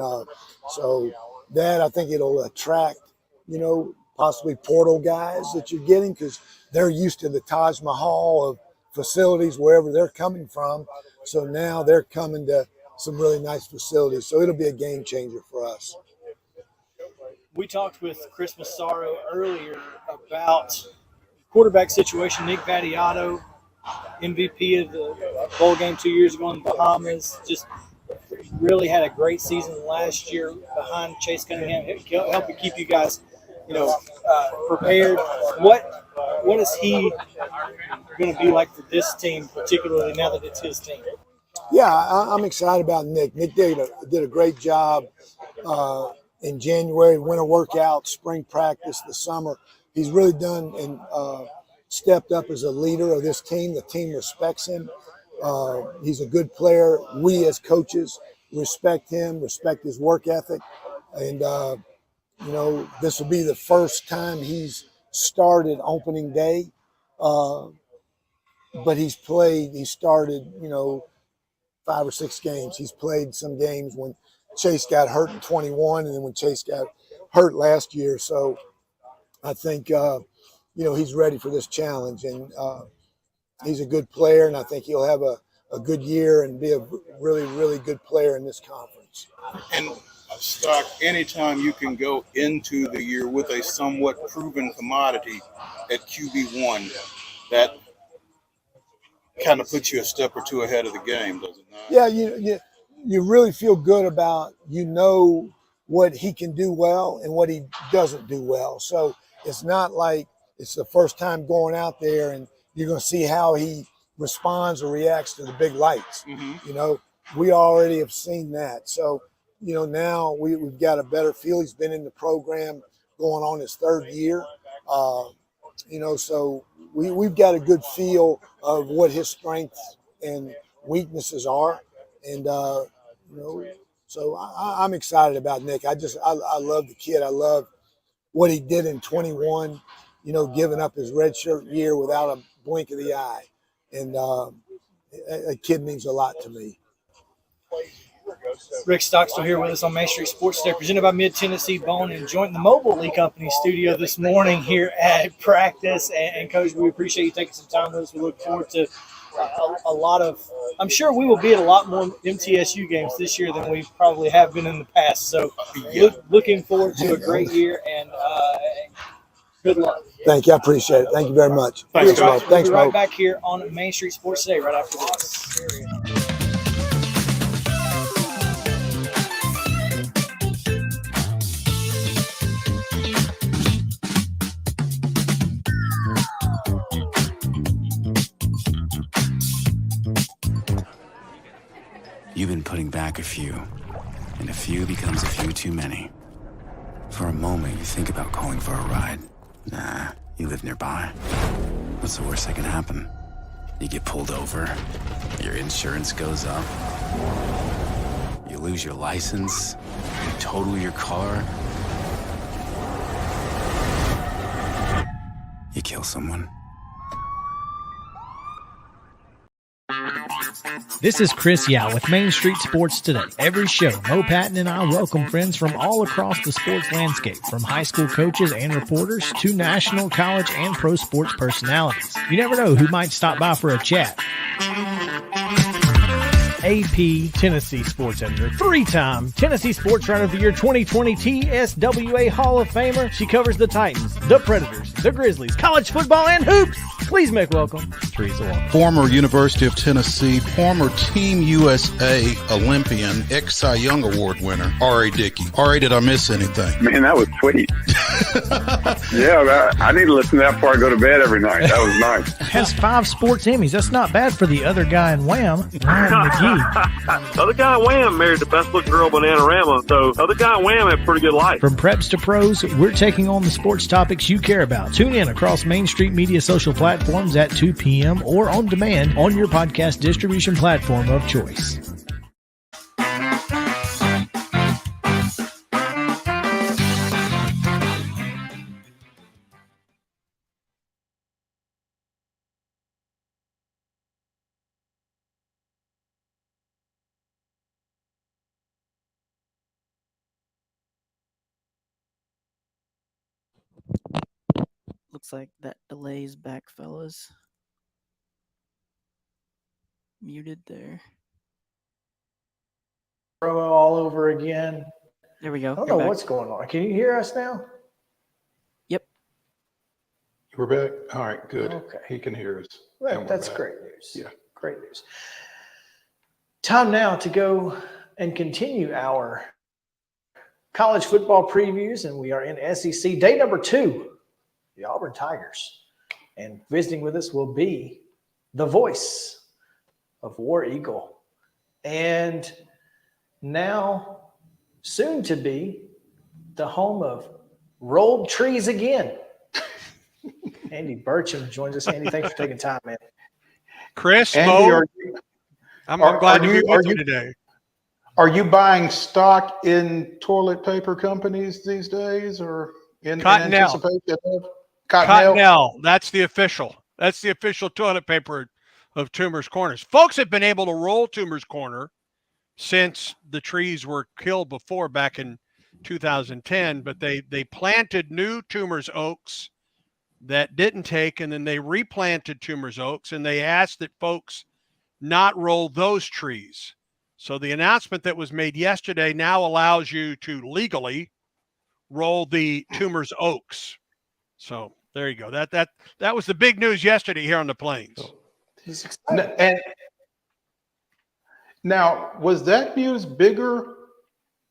so that, I think it'll attract, possibly portal guys that you're getting because they're used to the Taj Mahal of facilities wherever they're coming from. So now they're coming to some really nice facilities. So it'll be a game changer for us. We talked with Chris Massaro earlier about quarterback situation. Nick Vattiato, MVP of the bowl game 2 years ago in the Bahamas, just really had a great season last year behind Chase Cunningham, helping keep you guys, prepared. What is he going to be like for this team, particularly now that it's his team? Yeah, I'm excited about Nick. Nick did a great job in January, winter workout, spring practice, the summer. He's really done and stepped up as a leader of this team. The team respects him. He's a good player. We as coaches respect him, respect his work ethic. And, this will be the first time he's started opening day. But he started, 5 or 6 games. He's played some games when Chase got hurt in 21 and then when Chase got hurt last year. So I think, he's ready for this challenge. And he's a good player, and I think he'll have a good year and be a really, really good player in this conference. And Stock, anytime you can go into the year with a somewhat proven commodity at QB1, that kind of puts you a step or two ahead of the game, does it not? Yeah, you really feel good about, what he can do well and what he doesn't do well. So it's not like it's the first time going out there and you're going to see how he responds or reacts to the big lights. Mm-hmm. We already have seen that. So, now we've got a better feel. He's been in the program going on his 3rd year. So we've got a good feel of what his strengths and weaknesses are. And, so I'm excited about Nick. I love the kid. I love what he did in 21, giving up his redshirt year without a blink of the eye. And a kid means a lot to me. Rick Stockstill here with us on Main Street Sports Today, presented by Mid-Tennessee Bone, and joined the Mobile League Company studio this morning here at practice. And Coach, we appreciate you taking some time with us. We look forward to a lot of. I'm sure we will be at a lot more MTSU games this year than we probably have been in the past. So, looking forward to a great year and good luck. Thank you. I appreciate it. Thank you very much. Thanks, Mo. Thanks, we'll be right Mo. back here on Main Street Sports Today right after this. You've been putting back a few, and a few becomes a few too many. For a moment, you think about calling for a ride. Nah, you live nearby. What's the worst that can happen? You get pulled over, your insurance goes up, you lose your license, you total your car, you kill someone. This is Chris Yao with Main Street Sports Today. Every show, Mo Patton and I welcome friends from all across the sports landscape, from high school coaches and reporters to national, college, and pro sports personalities. You never know who might stop by for a chat. AP Tennessee Sports Editor, three-time Tennessee Sports Writer of the Year 2020 TSWA Hall of Famer. She covers the Titans, the Predators, the Grizzlies, college football, and hoops. Please make welcome Teresa Walker. Former University of Tennessee, former Team USA Olympian, ex-Cy Young Award winner, R.A. Dickey. R.A., did I miss anything? Man, that was sweet. Yeah, I need to listen to that before I go to bed every night. That was nice. Has 5 sports Emmys. That's not bad for the other guy in Wham, Ryan McGee. The other guy in Wham married the best looking girl Bananarama, so the other guy in Wham had a pretty good life. From preps to pros, we're taking on the sports topics you care about. Tune in across Main Street Media social platforms at 2 p.m. or on demand on your podcast distribution platform of choice. Looks like that delay's back, fellas. Muted there. Promo all over again. There we go. I don't know what's going on. Can you hear us now? Yep. We're back. All right, good. Okay. He can hear us. Well, that's great news. Yeah. Great news. Time now to go and continue our college football previews, and we are in SEC day number 2. The Auburn Tigers. And visiting with us will be the voice of War Eagle. And now soon to be the home of rolled trees again. Andy Burcham joins us. Andy, thanks for taking time, man. Chris, Andy, Mo, I'm glad to be with you today. Are you buying stock in toilet paper companies these days, or in anticipation of Cottonelle? That's the official. That's the official toilet paper of Toomer's Corners. Folks have been able to roll Toomer's Corner since the trees were killed before back in 2010, but they planted new Toomer's Oaks that didn't take, and then they replanted Toomer's Oaks, and they asked that folks not roll those trees. So the announcement that was made yesterday now allows you to legally roll the Toomer's Oaks. So there you go. That was the big news yesterday here on the Plains. And now, was that news bigger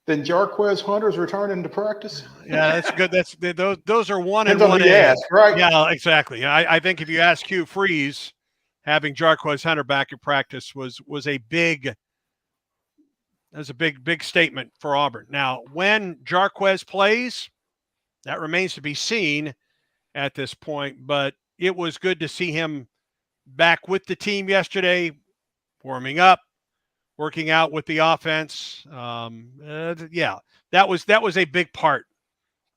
than Jarquez Hunter's returning to practice? Yeah, that's good. Those are one and Depends on one who you ask, right? Yeah, exactly. I think if you ask Hugh Freeze, having Jarquez Hunter back at practice was a big statement for Auburn. Now, when Jarquez plays, that remains to be seen at this point, but it was good to see him back with the team yesterday, warming up, working out with the offense. Yeah, that was a big part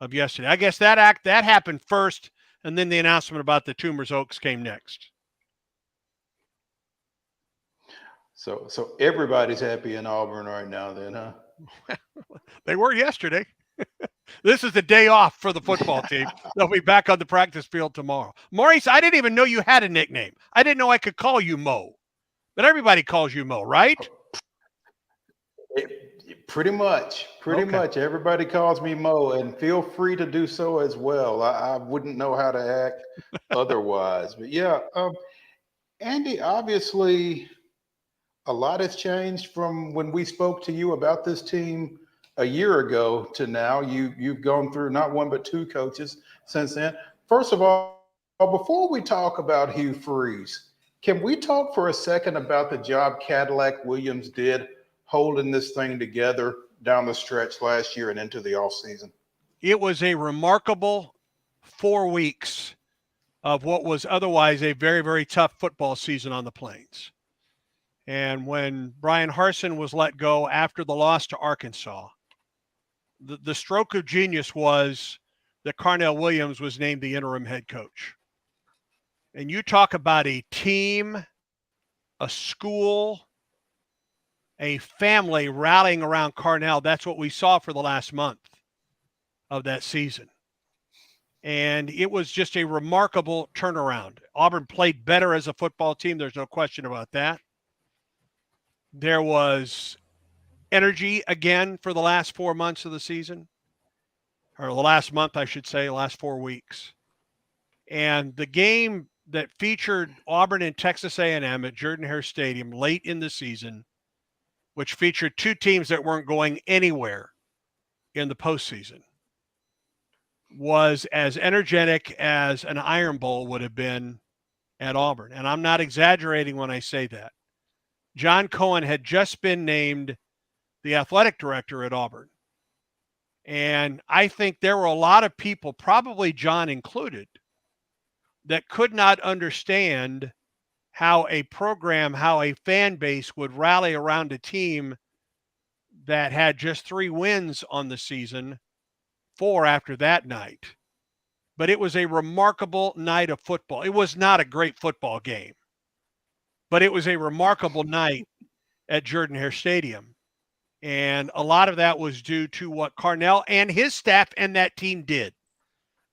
of yesterday. I guess that happened first, and then the announcement about the Toomer's Oaks came next. So everybody's happy in Auburn right now then, huh? They were yesterday. This is the day off for the football team. They'll be back on the practice field tomorrow. Maurice, I didn't even know you had a nickname. I didn't know I could call you Mo. But everybody calls you Mo, right? Pretty much. Everybody calls me Mo, and feel free to do so as well. I wouldn't know how to act otherwise. But yeah, Andy, obviously a lot has changed from when we spoke to you about this team a year ago to now. You've gone through not one but two coaches since then. First of all, before we talk about Hugh Freeze, can we talk for a second about the job Cadillac Williams did holding this thing together down the stretch last year and into the offseason? It was a remarkable 4 weeks of what was otherwise a very, very tough football season on the Plains. And when Brian Harsin was let go after the loss to Arkansas, the stroke of genius was that Carnell Williams was named the interim head coach. And you talk about a team, a school, a family rallying around Carnell. That's what we saw for the last month of that season. And it was just a remarkable turnaround. Auburn played better as a football team. There's no question about that. There was energy again for the last 4 months of the season, or the last month, I should say, last 4 weeks. And the game that featured Auburn and Texas A&M at Jordan-Hare Stadium late in the season, which featured two teams that weren't going anywhere in the postseason, was as energetic as an Iron Bowl would have been at Auburn. And I'm not exaggerating when I say that. John Cohen had just been named the athletic director at Auburn. And I think there were a lot of people, probably John included, that could not understand how a program, how a fan base would rally around a team that had just 3 wins on the season, 4 after that night. But it was a remarkable night of football. It was not a great football game, but it was a remarkable night at Jordan-Hare Stadium. And a lot of that was due to what Carnell and his staff and that team did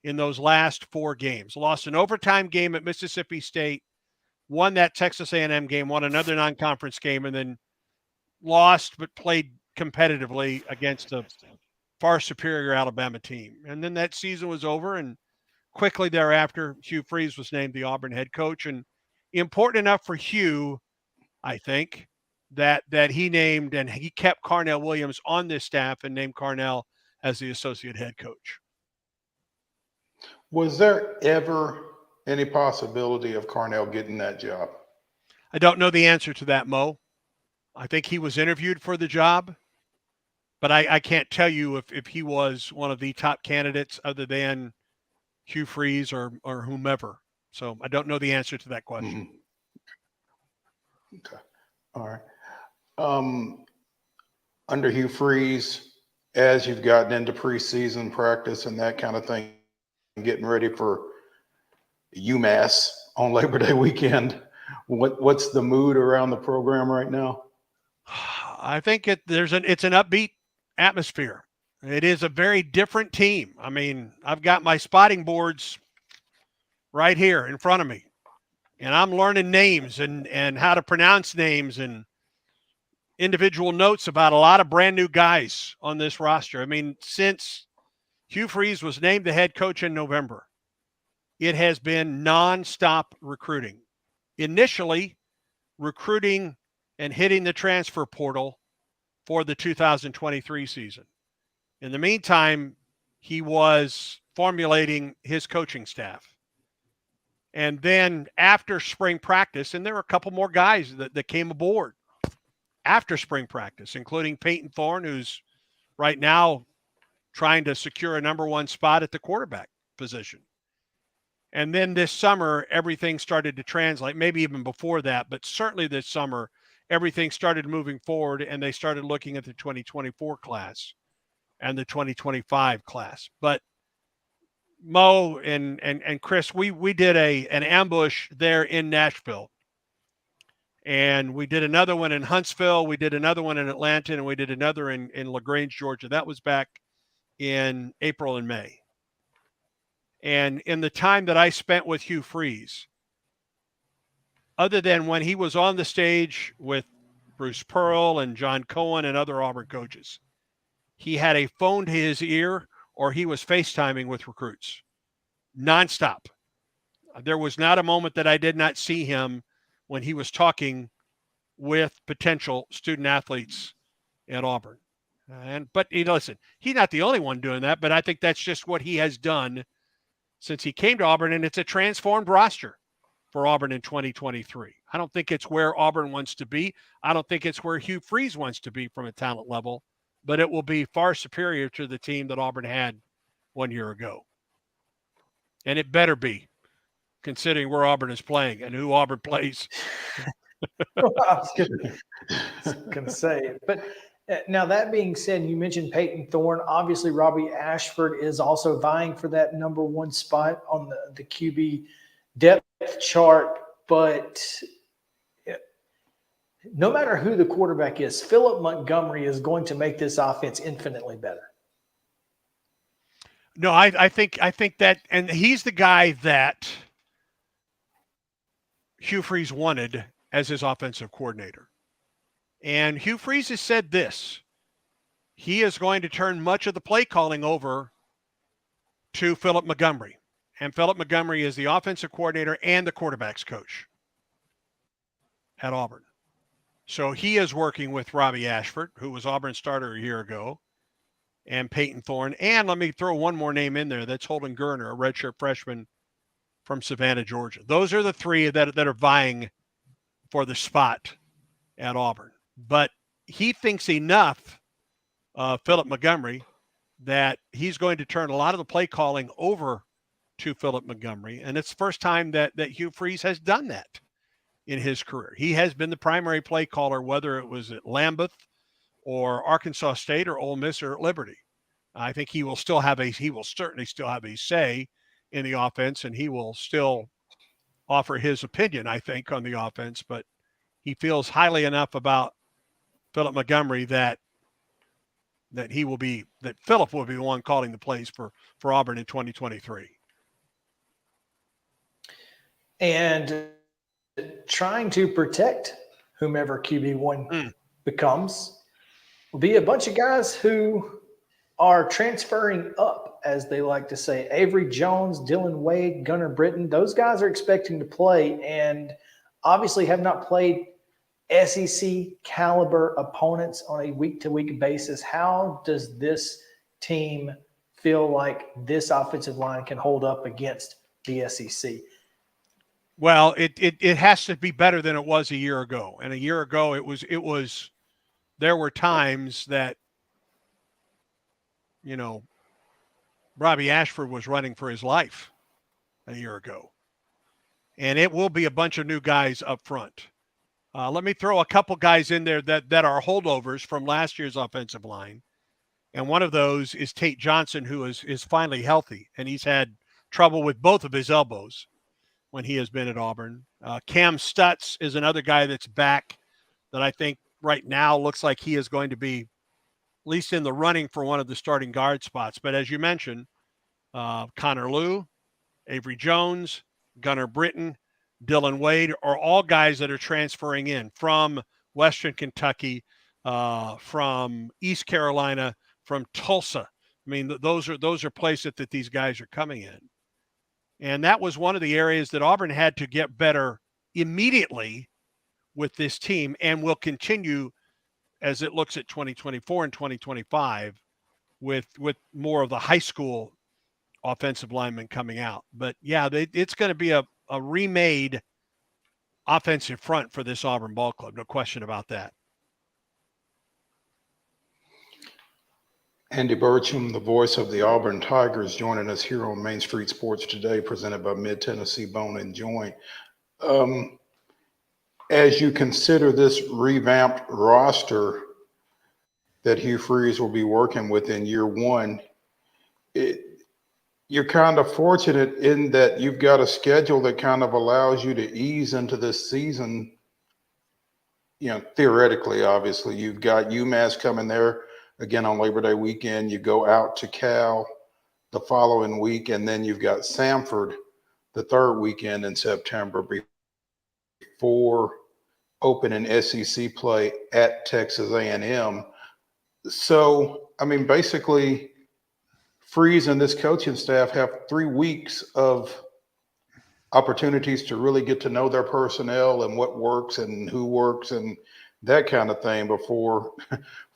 in those last 4 games. Lost an overtime game at Mississippi State, won that Texas A&M game, won another non-conference game, and then lost but played competitively against a far superior Alabama team. And then that season was over, and quickly thereafter, Hugh Freeze was named the Auburn head coach. And important enough for Hugh, I think, that he named and he kept Carnell Williams on this staff and named Carnell as the associate head coach. Was there ever any possibility of Carnell getting that job? I don't know the answer to that, Mo. I think he was interviewed for the job, but I can't tell you if he was one of the top candidates other than Hugh Freeze or whomever. So I don't know the answer to that question. Mm-hmm. Okay. All right. Under Hugh Freeze, as you've gotten into preseason practice and that kind of thing, getting ready for UMass on Labor Day weekend, what's the mood around the program right now? I think it's an upbeat atmosphere. It is a very different team. I mean, I've got my spotting boards right here in front of me, and I'm learning names and how to pronounce names and individual notes about a lot of brand new guys on this roster. I mean, since Hugh Freeze was named the head coach in November, it has been nonstop recruiting. Initially, recruiting and hitting the transfer portal for the 2023 season. In the meantime, he was formulating his coaching staff. And then after spring practice, and there were a couple more guys that came aboard after spring practice, including Peyton Thorne, who's right now trying to secure a number 1 spot at the quarterback position. And then this summer, everything started to translate, maybe even before that, but certainly this summer, everything started moving forward, and they started looking at the 2024 class and the 2025 class. But Mo and Chris, we did an ambush there in Nashville. And we did another one in Huntsville. We did another one in Atlanta, and we did another in LaGrange, Georgia. That was back in April and May. And in the time that I spent with Hugh Freeze, other than when he was on the stage with Bruce Pearl and John Cohen and other Auburn coaches, he had a phone to his ear or he was FaceTiming with recruits nonstop. There was not a moment that I did not see him when he was talking with potential student athletes at Auburn. But listen, he's not the only one doing that, but I think that's just what he has done since he came to Auburn, and it's a transformed roster for Auburn in 2023. I don't think it's where Auburn wants to be. I don't think it's where Hugh Freeze wants to be from a talent level, but it will be far superior to the team that Auburn had 1 year ago. And it better be, considering where Auburn is playing and who Auburn plays. Well, I was going to say, but now that being said, you mentioned Peyton Thorne. Obviously, Robbie Ashford is also vying for that number one spot on the QB depth chart. But no matter who the quarterback is, Philip Montgomery is going to make this offense infinitely better. No, I think that, and he's the guy that Hugh Freeze wanted as his offensive coordinator. And Hugh Freeze has said this: he is going to turn much of the play calling over to Philip Montgomery. And Philip Montgomery is the offensive coordinator and the quarterback's coach at Auburn. So he is working with Robbie Ashford, who was Auburn's starter a year ago, and Peyton Thorne. And let me throw one more name in there. That's Holden Gerner, a redshirt freshman from Savannah, Georgia. Those are the three that are vying for the spot at Auburn. But he thinks enough of Philip Montgomery that he's going to turn a lot of the play calling over to Philip Montgomery. And it's the first time that Hugh Freeze has done that in his career. He has been the primary play caller, whether it was at Lambeth or Arkansas State or Ole Miss or at Liberty. I think he will certainly still have a say in the offense, and he will still offer his opinion, I think, on the offense. But he feels highly enough about Philip Montgomery that Philip will be the one calling the plays for Auburn in 2023. And trying to protect whomever QB1 becomes will be a bunch of guys who are transferring up, as they like to say. Avery Jones, Dylan Wade, Gunnar Britton, those guys are expecting to play and obviously have not played SEC caliber opponents on a week-to-week basis. How does this team feel like this offensive line can hold up against the SEC? Well, it has to be better than it was a year ago. And a year ago, there were times that, Robbie Ashford was running for his life a year ago. And it will be a bunch of new guys up front. Let me throw a couple guys in there that are holdovers from last year's offensive line. And one of those is Tate Johnson, who is finally healthy. And he's had trouble with both of his elbows when he has been at Auburn. Cam Stutz is another guy that's back that I think right now looks like he is going to be at least in the running for one of the starting guard spots. But as you mentioned, Connor Liu, Avery Jones, Gunnar Britton, Dylan Wade are all guys that are transferring in from Western Kentucky, from East Carolina, from Tulsa. I mean, those are places that these guys are coming in. And that was one of the areas that Auburn had to get better immediately with this team and will continue as it looks at 2024 and 2025 with more of the high school offensive linemen coming out. But, yeah, it's going to be a remade offensive front for this Auburn ball club. No question about that. Andy Burcham, the voice of the Auburn Tigers, joining us here on Main Street Sports Today, presented by Mid-Tennessee Bone and Joint. As you consider this revamped roster that Hugh Freeze will be working with in year one, you're kind of fortunate in that you've got a schedule that kind of allows you to ease into this season. Theoretically, obviously, you've got UMass coming there again on Labor Day weekend. You go out to Cal the following week, and then you've got Samford the third weekend in September before opening SEC play at Texas A&M. So, I mean, basically, Freeze and this coaching staff have 3 weeks of opportunities to really get to know their personnel and what works and who works and that kind of thing before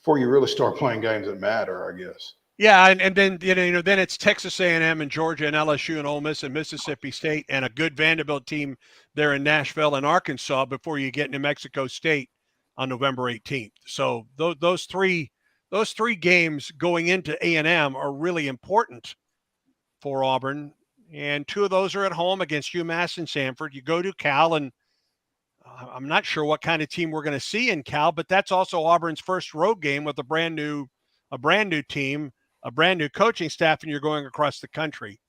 you really start playing games that matter, I guess. Yeah, and then then it's Texas A&M and Georgia and LSU and Ole Miss and Mississippi State and a good Vanderbilt team there in Nashville and Arkansas before you get New Mexico State on November 18th. So those three games going into A&M are really important for Auburn, and 2 of those are at home against UMass and Samford. You go to Cal, and I'm not sure what kind of team we're going to see in Cal, but that's also Auburn's first road game with a brand new team, a brand new coaching staff, and you're going across the country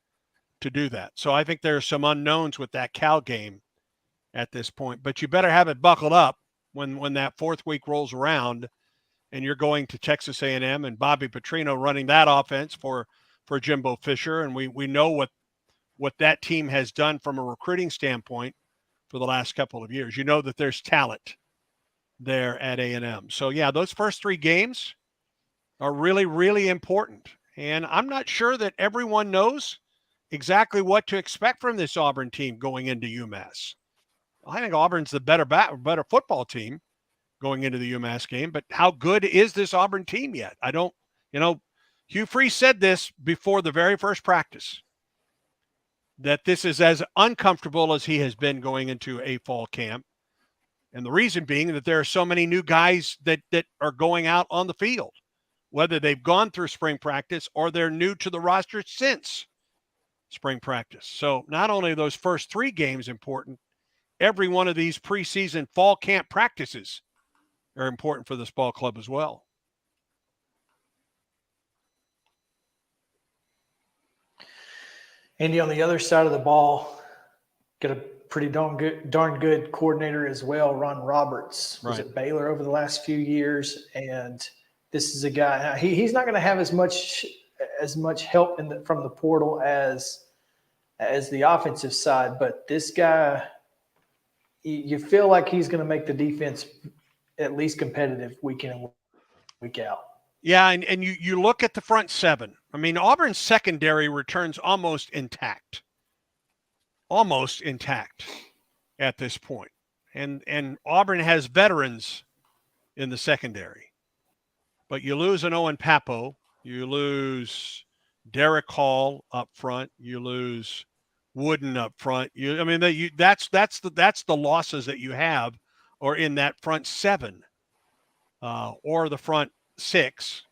to do that. So I think there's some unknowns with that Cal game at this point, but you better have it buckled up when that 4th week rolls around and you're going to Texas A&M and Bobby Petrino running that offense for Jimbo Fisher. And we know what that team has done from a recruiting standpoint for the last couple of years. You know that there's talent there at A&M. So yeah, those first 3 games are really, really important. And I'm not sure that everyone knows exactly what to expect from this Auburn team going into UMass. I think Auburn's the better football team going into the UMass game, but how good is this Auburn team yet? I don't, Hugh Freeze said this before the very first practice, that this is as uncomfortable as he has been going into a fall camp. And the reason being that there are so many new guys that are going out on the field, whether they've gone through spring practice or they're new to the roster since spring practice. So not only are those first 3 games important, every one of these preseason fall camp practices are important for this ball club as well. Andy, on the other side of the ball, got a pretty darn good coordinator as well, Ron Roberts. Was at Baylor over the last few years, and this is a guy. He's not going to have as much help from the portal as the offensive side, but this guy, you feel like he's going to make the defense at least competitive week in and week out. Yeah, and you look at the front 7. I mean, Auburn's secondary returns almost intact at this point. And Auburn has veterans in the secondary. But you lose an Owen Papo, you lose Derek Hall up front, you lose Wooden up front. That's the losses that you have, or in that front 7, or the front 6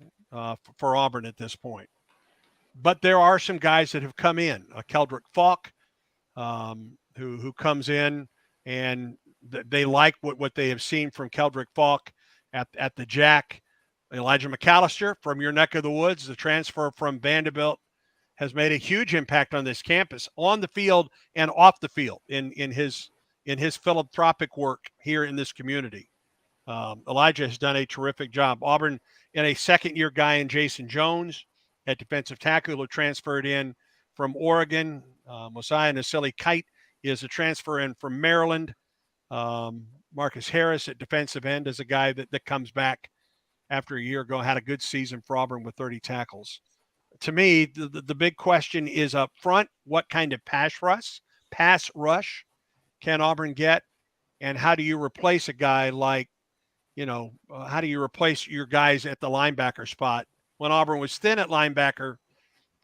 for Auburn at this point. But there are some guys that have come in. Keldrick Falk, who comes in, and they like what they have seen from Keldrick Falk at the Jack. Elijah McAllister from your neck of the woods, the transfer from Vanderbilt, has made a huge impact on this campus, on the field and off the field, in his philanthropic work here in this community. Elijah has done a terrific job. Auburn, in a second-year guy in Jason Jones at defensive tackle, who transferred in from Oregon. Mosiah Nasili Kite is a transfer in from Maryland. Marcus Harris at defensive end is a guy that comes back after a year ago, had a good season for Auburn with 30 tackles. To me, the big question is up front, what kind of pass rush can Auburn get? And how do you replace a guy like, how do you replace your guys at the linebacker spot when Auburn was thin at linebacker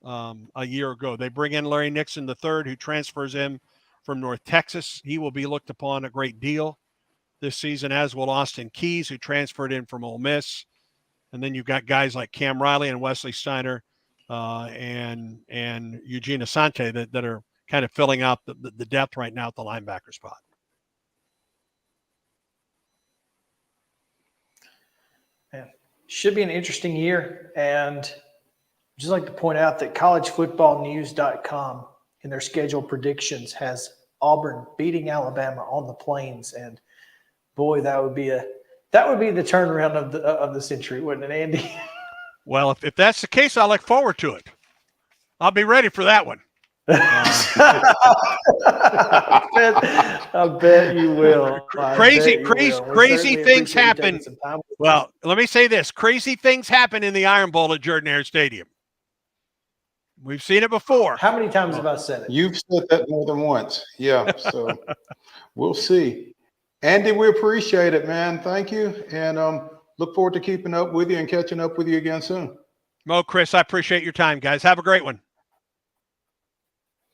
a year ago? They bring in Larry Nixon III, who transfers in from North Texas. He will be looked upon a great deal this season, as will Austin Keys, who transferred in from Ole Miss. And then you've got guys like Cam Riley and Wesley Steiner and Eugene Asante that are kind of filling out the depth right now at the linebacker spot. Man, should be an interesting year. And I'd just like to point out that collegefootballnews.com in their schedule predictions has Auburn beating Alabama on the Plains. And boy, that would be the turnaround of the century, wouldn't it, Andy? Well, if that's the case, I look forward to it. I'll be ready for that one. I bet you will. Crazy things happen. Well, let me say this. Crazy things happen in the Iron Bowl at Jordan-Hare Stadium. We've seen it before. How many times have I said it? You've said that more than once. Yeah, so we'll see. Andy, we appreciate it, man. Thank you, and look forward to keeping up with you and catching up with you again soon. Mo, Chris, I appreciate your time, guys. Have a great one.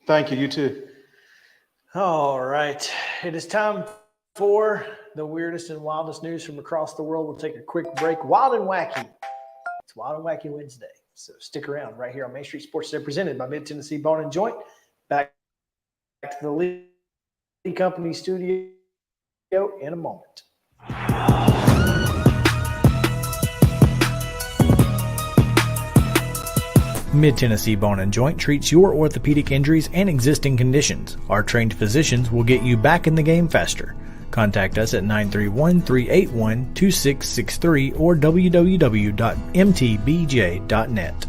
Thank you. You too. All right. It is time for the weirdest and wildest news from across the world. We'll take a quick break. Wild and Wacky. It's Wild and Wacky Wednesday. So stick around right here on Main Street Sports Today, presented by Mid-Tennessee Bone and Joint. Back to the Lee Company studio in a moment. Mid-Tennessee Bone and Joint treats your orthopedic injuries and existing conditions. Our trained physicians will get you back in the game faster. Contact us at 931-381-2663 or www.mtbj.net.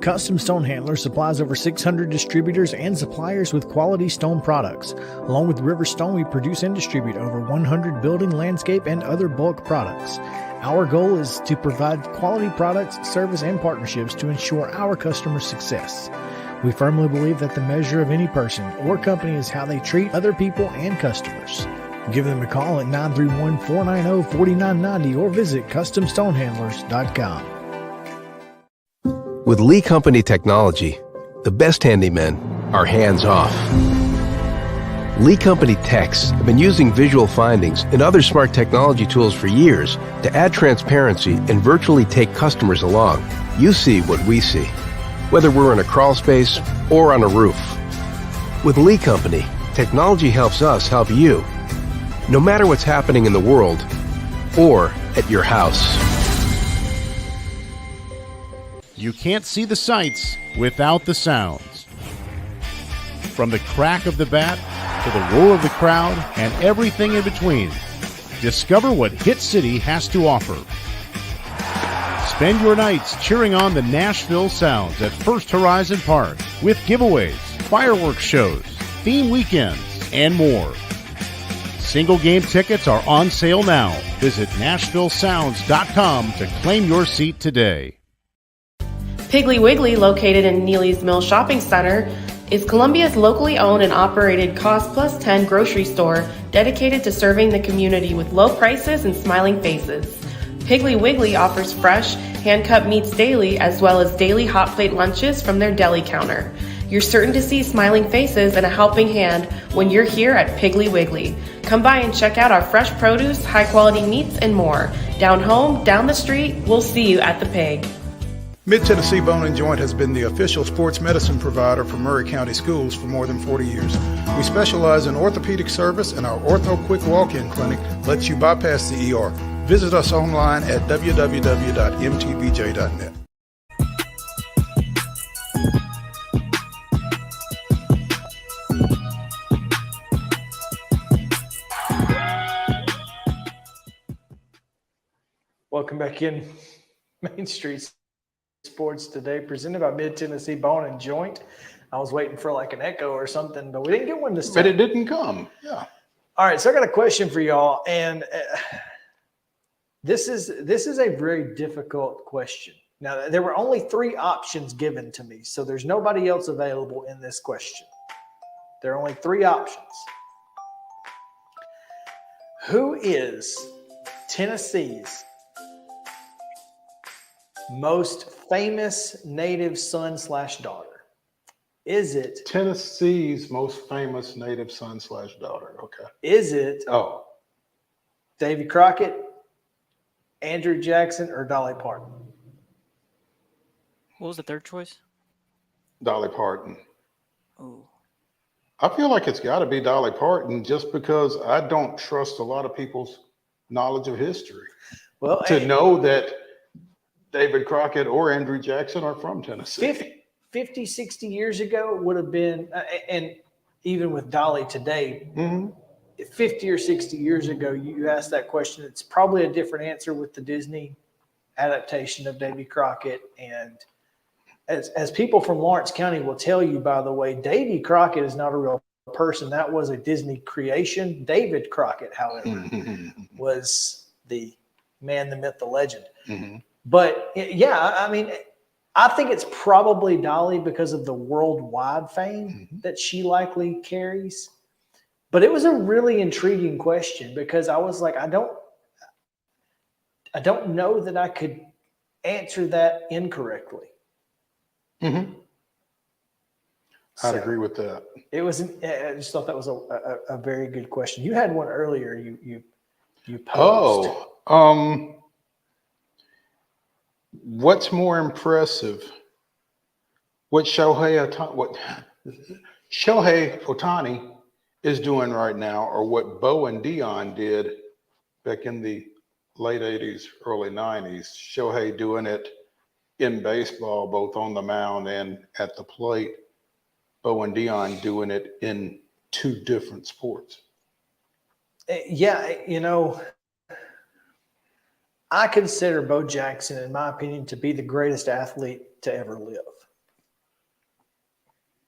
Custom Stone Handler supplies over 600 distributors and suppliers with quality stone products. Along with River Stone, we produce and distribute over 100 building, landscape, and other bulk products. Our goal is to provide quality products, service, and partnerships to ensure our customers' success. We firmly believe that the measure of any person or company is how they treat other people and customers. Give them a call at 931-490-4990 or visit CustomStonehandlers.com. With Lee Company technology, the best handymen are hands-off. Lee Company techs have been using visual findings and other smart technology tools for years to add transparency and virtually take customers along. You see what we see, whether we're in a crawl space or on a roof. With Lee Company, technology helps us help you, no matter what's happening in the world or at your house. You can't see the sights without the sounds. From the crack of the bat to the roar of the crowd and everything in between, discover what Hit City has to offer. Spend your nights cheering on the Nashville Sounds at First Horizon Park with giveaways, fireworks shows, theme weekends, and more. Single game tickets are on sale now. Visit NashvilleSounds.com to claim your seat today. Piggly Wiggly, located in Neely's Mill Shopping Center, is Columbia's locally owned and operated Cost Plus 10 grocery store dedicated to serving the community with low prices and smiling faces. Piggly Wiggly offers fresh, hand-cut meats daily, as well as daily hot plate lunches from their deli counter. You're certain to see smiling faces and a helping hand when you're here at Piggly Wiggly. Come by and check out our fresh produce, high-quality meats, and more. Down home, down the street, we'll see you at the Pig. Mid-Tennessee Bone and Joint has been the official sports medicine provider for Maury County Schools for more than 40 years. We specialize in orthopedic service, and our Ortho Quick Walk-In Clinic lets you bypass the ER. Visit us online at www.mtbj.net. Welcome back in Main Street Sports Today, presented by Mid-Tennessee Bone and Joint. I was waiting for like an echo or something, but we didn't get one this time. But it didn't come. Yeah. All right, so I got a question for y'all, and this is a very difficult question. Now, there were only 3 options given to me, so there's nobody else available in this question. There are only 3 options. Who is Tennessee's most famous native son/daughter? Is it Tennessee's most famous native son/daughter? Okay. Is it Davy Crockett, Andrew Jackson, or Dolly Parton? What was the third choice? Dolly Parton. Oh. I feel like it's got to be Dolly Parton just because I don't trust a lot of people's knowledge of history. Well, to know that David Crockett or Andrew Jackson are from Tennessee. 50, 60 years ago would have been, and even with Dolly today, 50 or 60 years ago, you asked that question, it's probably a different answer with the Disney adaptation of Davy Crockett. And as people from Lawrence County will tell you, by the way, Davy Crockett is not a real person. That was a Disney creation. David Crockett, however, was the man, the myth, the legend. But yeah, I mean, I think it's probably Dolly because of the worldwide fame that she likely carries. But it was a really intriguing question because I was like, I don't know that I could answer that incorrectly. I'd agree with that. It was. I just thought that was a very good question. You had one earlier. You posed. What's more impressive? What Shohei Ohtani is doing right now, or what Bo and Dion did back in the late 80s, early 90s? Shohei doing it in baseball, both on the mound and at the plate. Bo and Dion doing it in two different sports. Yeah, you know, I consider Bo Jackson, in my opinion, to be the greatest athlete to ever live.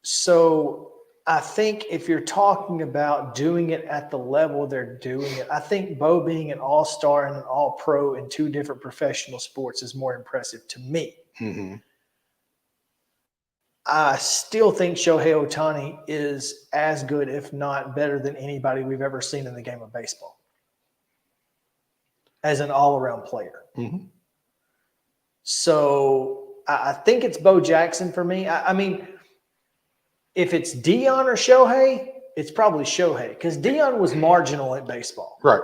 So I think if you're talking about doing it at the level they're doing it, I think Bo being an all-star and an all-pro in two different professional sports is more impressive to me. I still think Shohei Ohtani is as good, if not better, than anybody we've ever seen in the game of baseball as an all-around player. So I think it's Bo Jackson for me. I mean, if it's Dion or Shohei, it's probably Shohei because Dion was marginal at baseball. Right.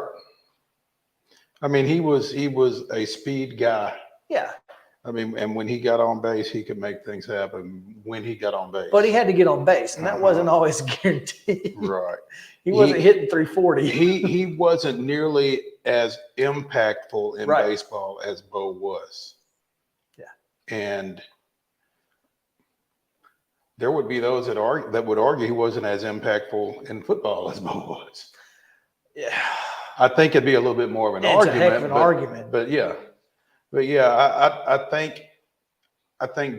I mean, he was a speed guy. Yeah. I mean, and when he got on base, he could make things happen when he got on base. But he had to get on base, and that wasn't always guaranteed. Right. He wasn't hitting 340. He wasn't nearly as impactful in baseball as Bo was. Yeah. And there would be those that would argue he wasn't as impactful in football as Bo was. Yeah. I think it'd be a little bit more of an argument. It's a heck of an argument. But yeah. But yeah, I think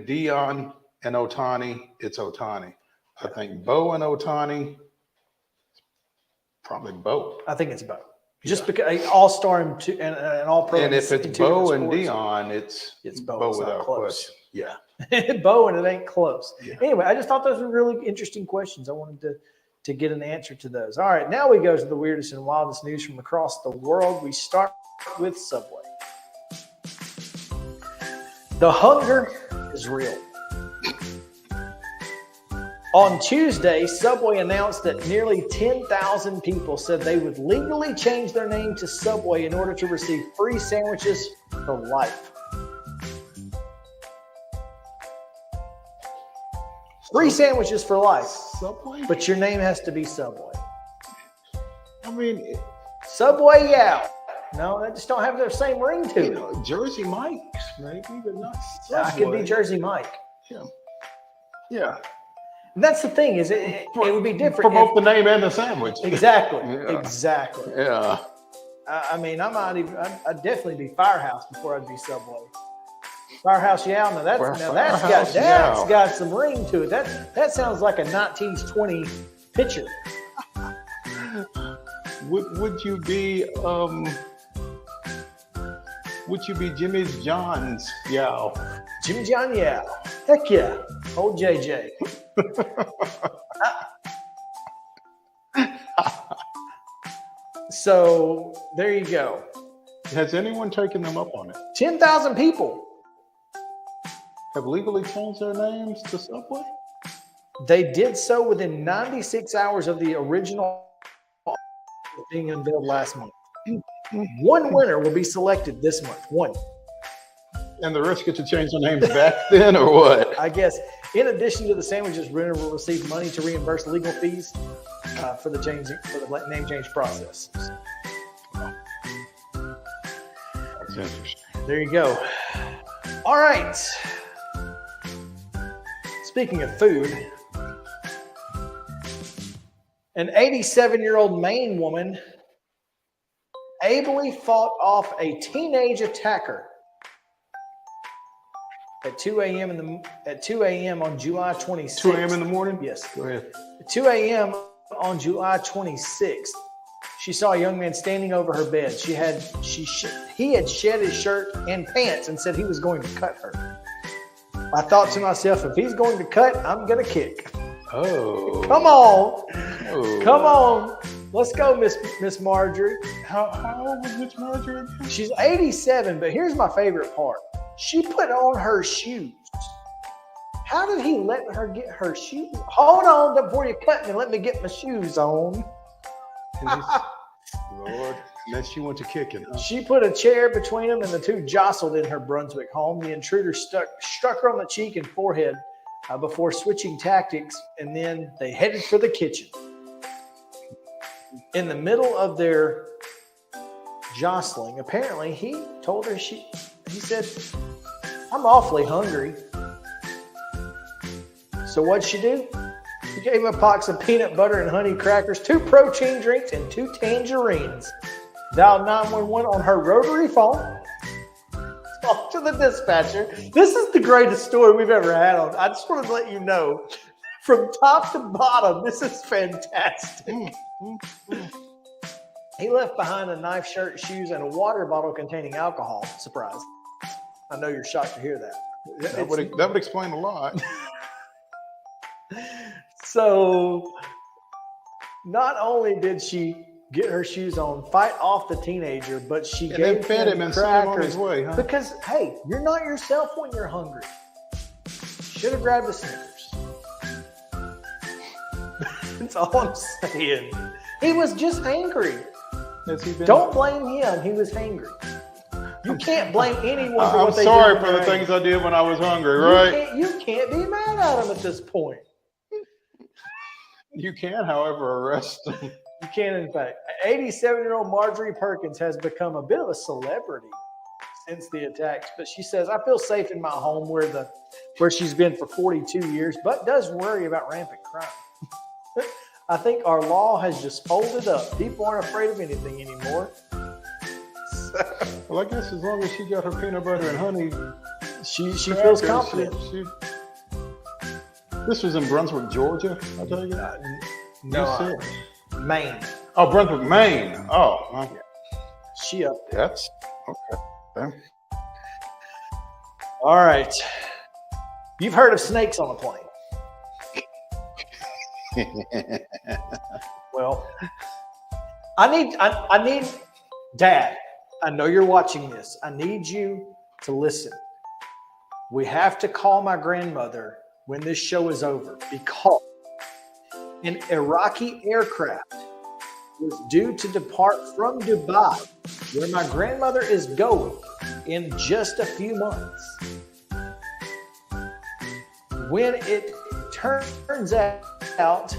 Dion and Ohtani, it's Ohtani. I think Bo and Ohtani, probably Bo. I think it's Bo. Just because all-star and an all-pro. And if it's Bo and Dion, it's Bo without question. Yeah. Bo, and it ain't close. Yeah. Anyway, I just thought those were really interesting questions. I wanted to get an answer to those. All right, now we go to the weirdest and wildest news from across the world. We start with Subway. The hunger is real. On Tuesday, Subway announced that nearly 10,000 people said they would legally change their name to Subway in order to receive free sandwiches for life. Free sandwiches for life. Subway? But your name has to be Subway. I mean, Subway, yeah. No, they just don't have their same ring to it. Jersey Mike's, maybe, but not Subway. I could be Jersey Mike. Yeah. Yeah. And that's the thing, is it would be different. For both the name and the sandwich. Exactly. Yeah. Exactly. Yeah. I mean, I'd definitely be Firehouse before I'd be Subway. Firehouse Yow. Now that's got some ring to it. That sounds like a 1920 picture. Would you be Jimmy John's Yow? Jimmy John Yow. Heck yeah. Old JJ. So there you go. Has anyone taken them up on it? 10,000 people have legally changed their names to Subway? They did so within 96 hours of the original being unveiled last month. One winner will be selected this month. One. And the rest get to change their names back then, or what? I guess. In addition to the sandwiches, winner will receive money to reimburse legal fees for the name change process. That's interesting. There you go. All right. Speaking of food, an 87-year-old Maine woman ably fought off a teenage attacker at 2 a.m. at 2 a.m. on July 26th. 2 a.m. in the morning? Yes. Go ahead. At 2 a.m. on July 26th, she saw a young man standing over her bed. He had shed his shirt and pants and said he was going to cut her. I thought to myself, if he's going to cut, I'm going to kick. Oh. Come on. Oh. Come on. Let's go, Miss Marjorie. How old was Miss Marjorie again? She's 87, but here's my favorite part. She put on her shoes. How did he let her get her shoes? Hold on before you cut me. Let me get my shoes on. Lord. And then she went to kicking. Huh? She put a chair between them and the two jostled in her Brunswick home. The intruder struck her on the cheek and forehead before switching tactics, and then they headed for the kitchen. In the middle of their jostling, apparently he told her, he said, I'm awfully hungry. So what'd she do? She gave him a box of peanut butter and honey crackers, 2 protein drinks, and 2 tangerines. Dialed 911 on her rotary phone. Talk to the dispatcher. This is the greatest story we've ever had on. I just wanted to let you know, from top to bottom, this is fantastic. He left behind a knife, shirt, shoes, and a water bottle containing alcohol. Surprise. I know you're shocked to hear that. That would explain a lot. So, not only did she get her shoes on, fight off the teenager, but she gave fed him and sent him on his way, huh? Because, hey, you're not yourself when you're hungry. Should have grabbed the Snickers. That's all I'm saying. He was just angry. Don't blame him. He was angry. You can't blame anyone for what they did. I'm sorry for the things I did when I was hungry, right? You can't be mad at him at this point. You can, however, arrest them. You can, in fact. 87-year-old Marjorie Perkins has become a bit of a celebrity since the attacks, but she says, I feel safe in my home where she's been for 42 years, but does worry about rampant crime. I think our law has just folded up. People aren't afraid of anything anymore. Well, I guess as long as she got her peanut butter and honey, she feels confident. This was in Brunswick, Georgia, I tell you. No, Maine. Oh, Brunswick, Maine. Oh, okay. She up there. That's okay. All right. You've heard of snakes on a plane. Well, I need Dad, I know you're watching this. I need you to listen. We have to call my grandmother when this show is over because an Iraqi aircraft was due to depart from Dubai, where my grandmother is going, in just a few months. When it turns out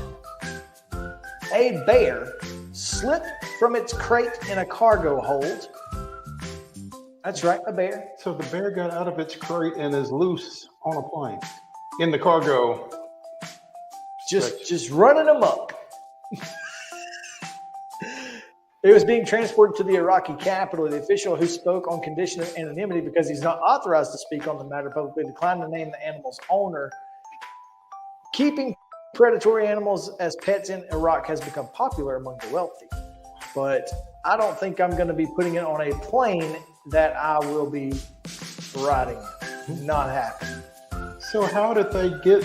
a bear slipped from its crate in a cargo hold. That's right, a bear. So the bear got out of its crate and is loose on a plane in the cargo. Just running amok. It was being transported to the Iraqi capital. The official who spoke on condition of anonymity because he's not authorized to speak on the matter publicly declined to name the animal's owner. Keeping predatory animals as pets in Iraq has become popular among the wealthy. But I don't think I'm going to be putting it on a plane that I will be riding in. Not happening. So how did they get,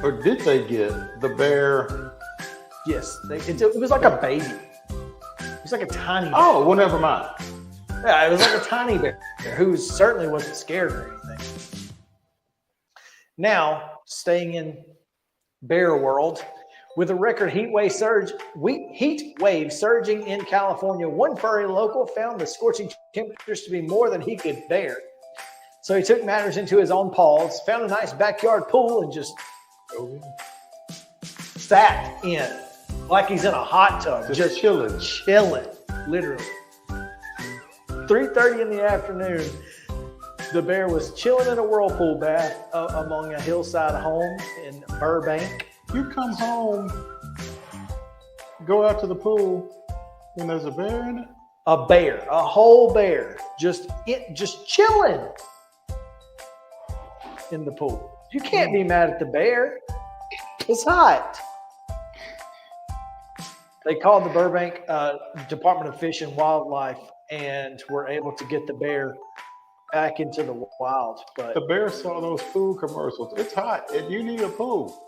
or did they get the bear? Yes, it was like a baby. It was like a tiny bear. Oh, well, never mind. Yeah, it was like a tiny bear who certainly wasn't scared or anything. Now, staying in bear world, with a record heat wave surging in California, one furry local found the scorching temperatures to be more than he could bear. So he took matters into his own paws, found a nice backyard pool, and just sat in like he's in a hot tub. Just chilling, literally. 3:30 in the afternoon, The bear was chilling in a whirlpool bath among a hillside home in Burbank. You come home, go out to the pool, and there's a bear in it? A bear, a whole bear, just chilling in the pool. You can't be mad at the bear. It's hot. They called the Burbank Department of Fish and Wildlife and were able to get the bear back into the wild. But The bear saw those pool commercials. It's hot, and you need a pool.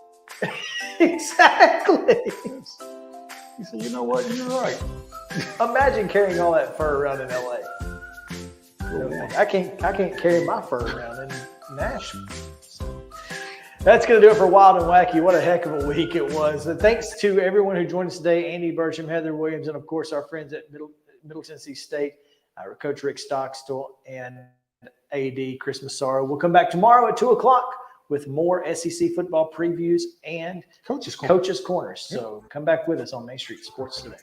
Exactly. He said, you know what? You're right. Imagine carrying all that fur around in LA. I can't carry my fur around in Nashville. That's going to do it for Wild and Wacky. What a heck of a week it was. And thanks to everyone who joined us today, Andy Burcham, Heather Williams, and of course our friends at Middle Tennessee State, our Coach Rick Stockstill, and AD Chris Massaro. We'll come back tomorrow at 2 o'clock with more SEC football previews and Coach's Corners. So come back with us on Main Street Sports Today.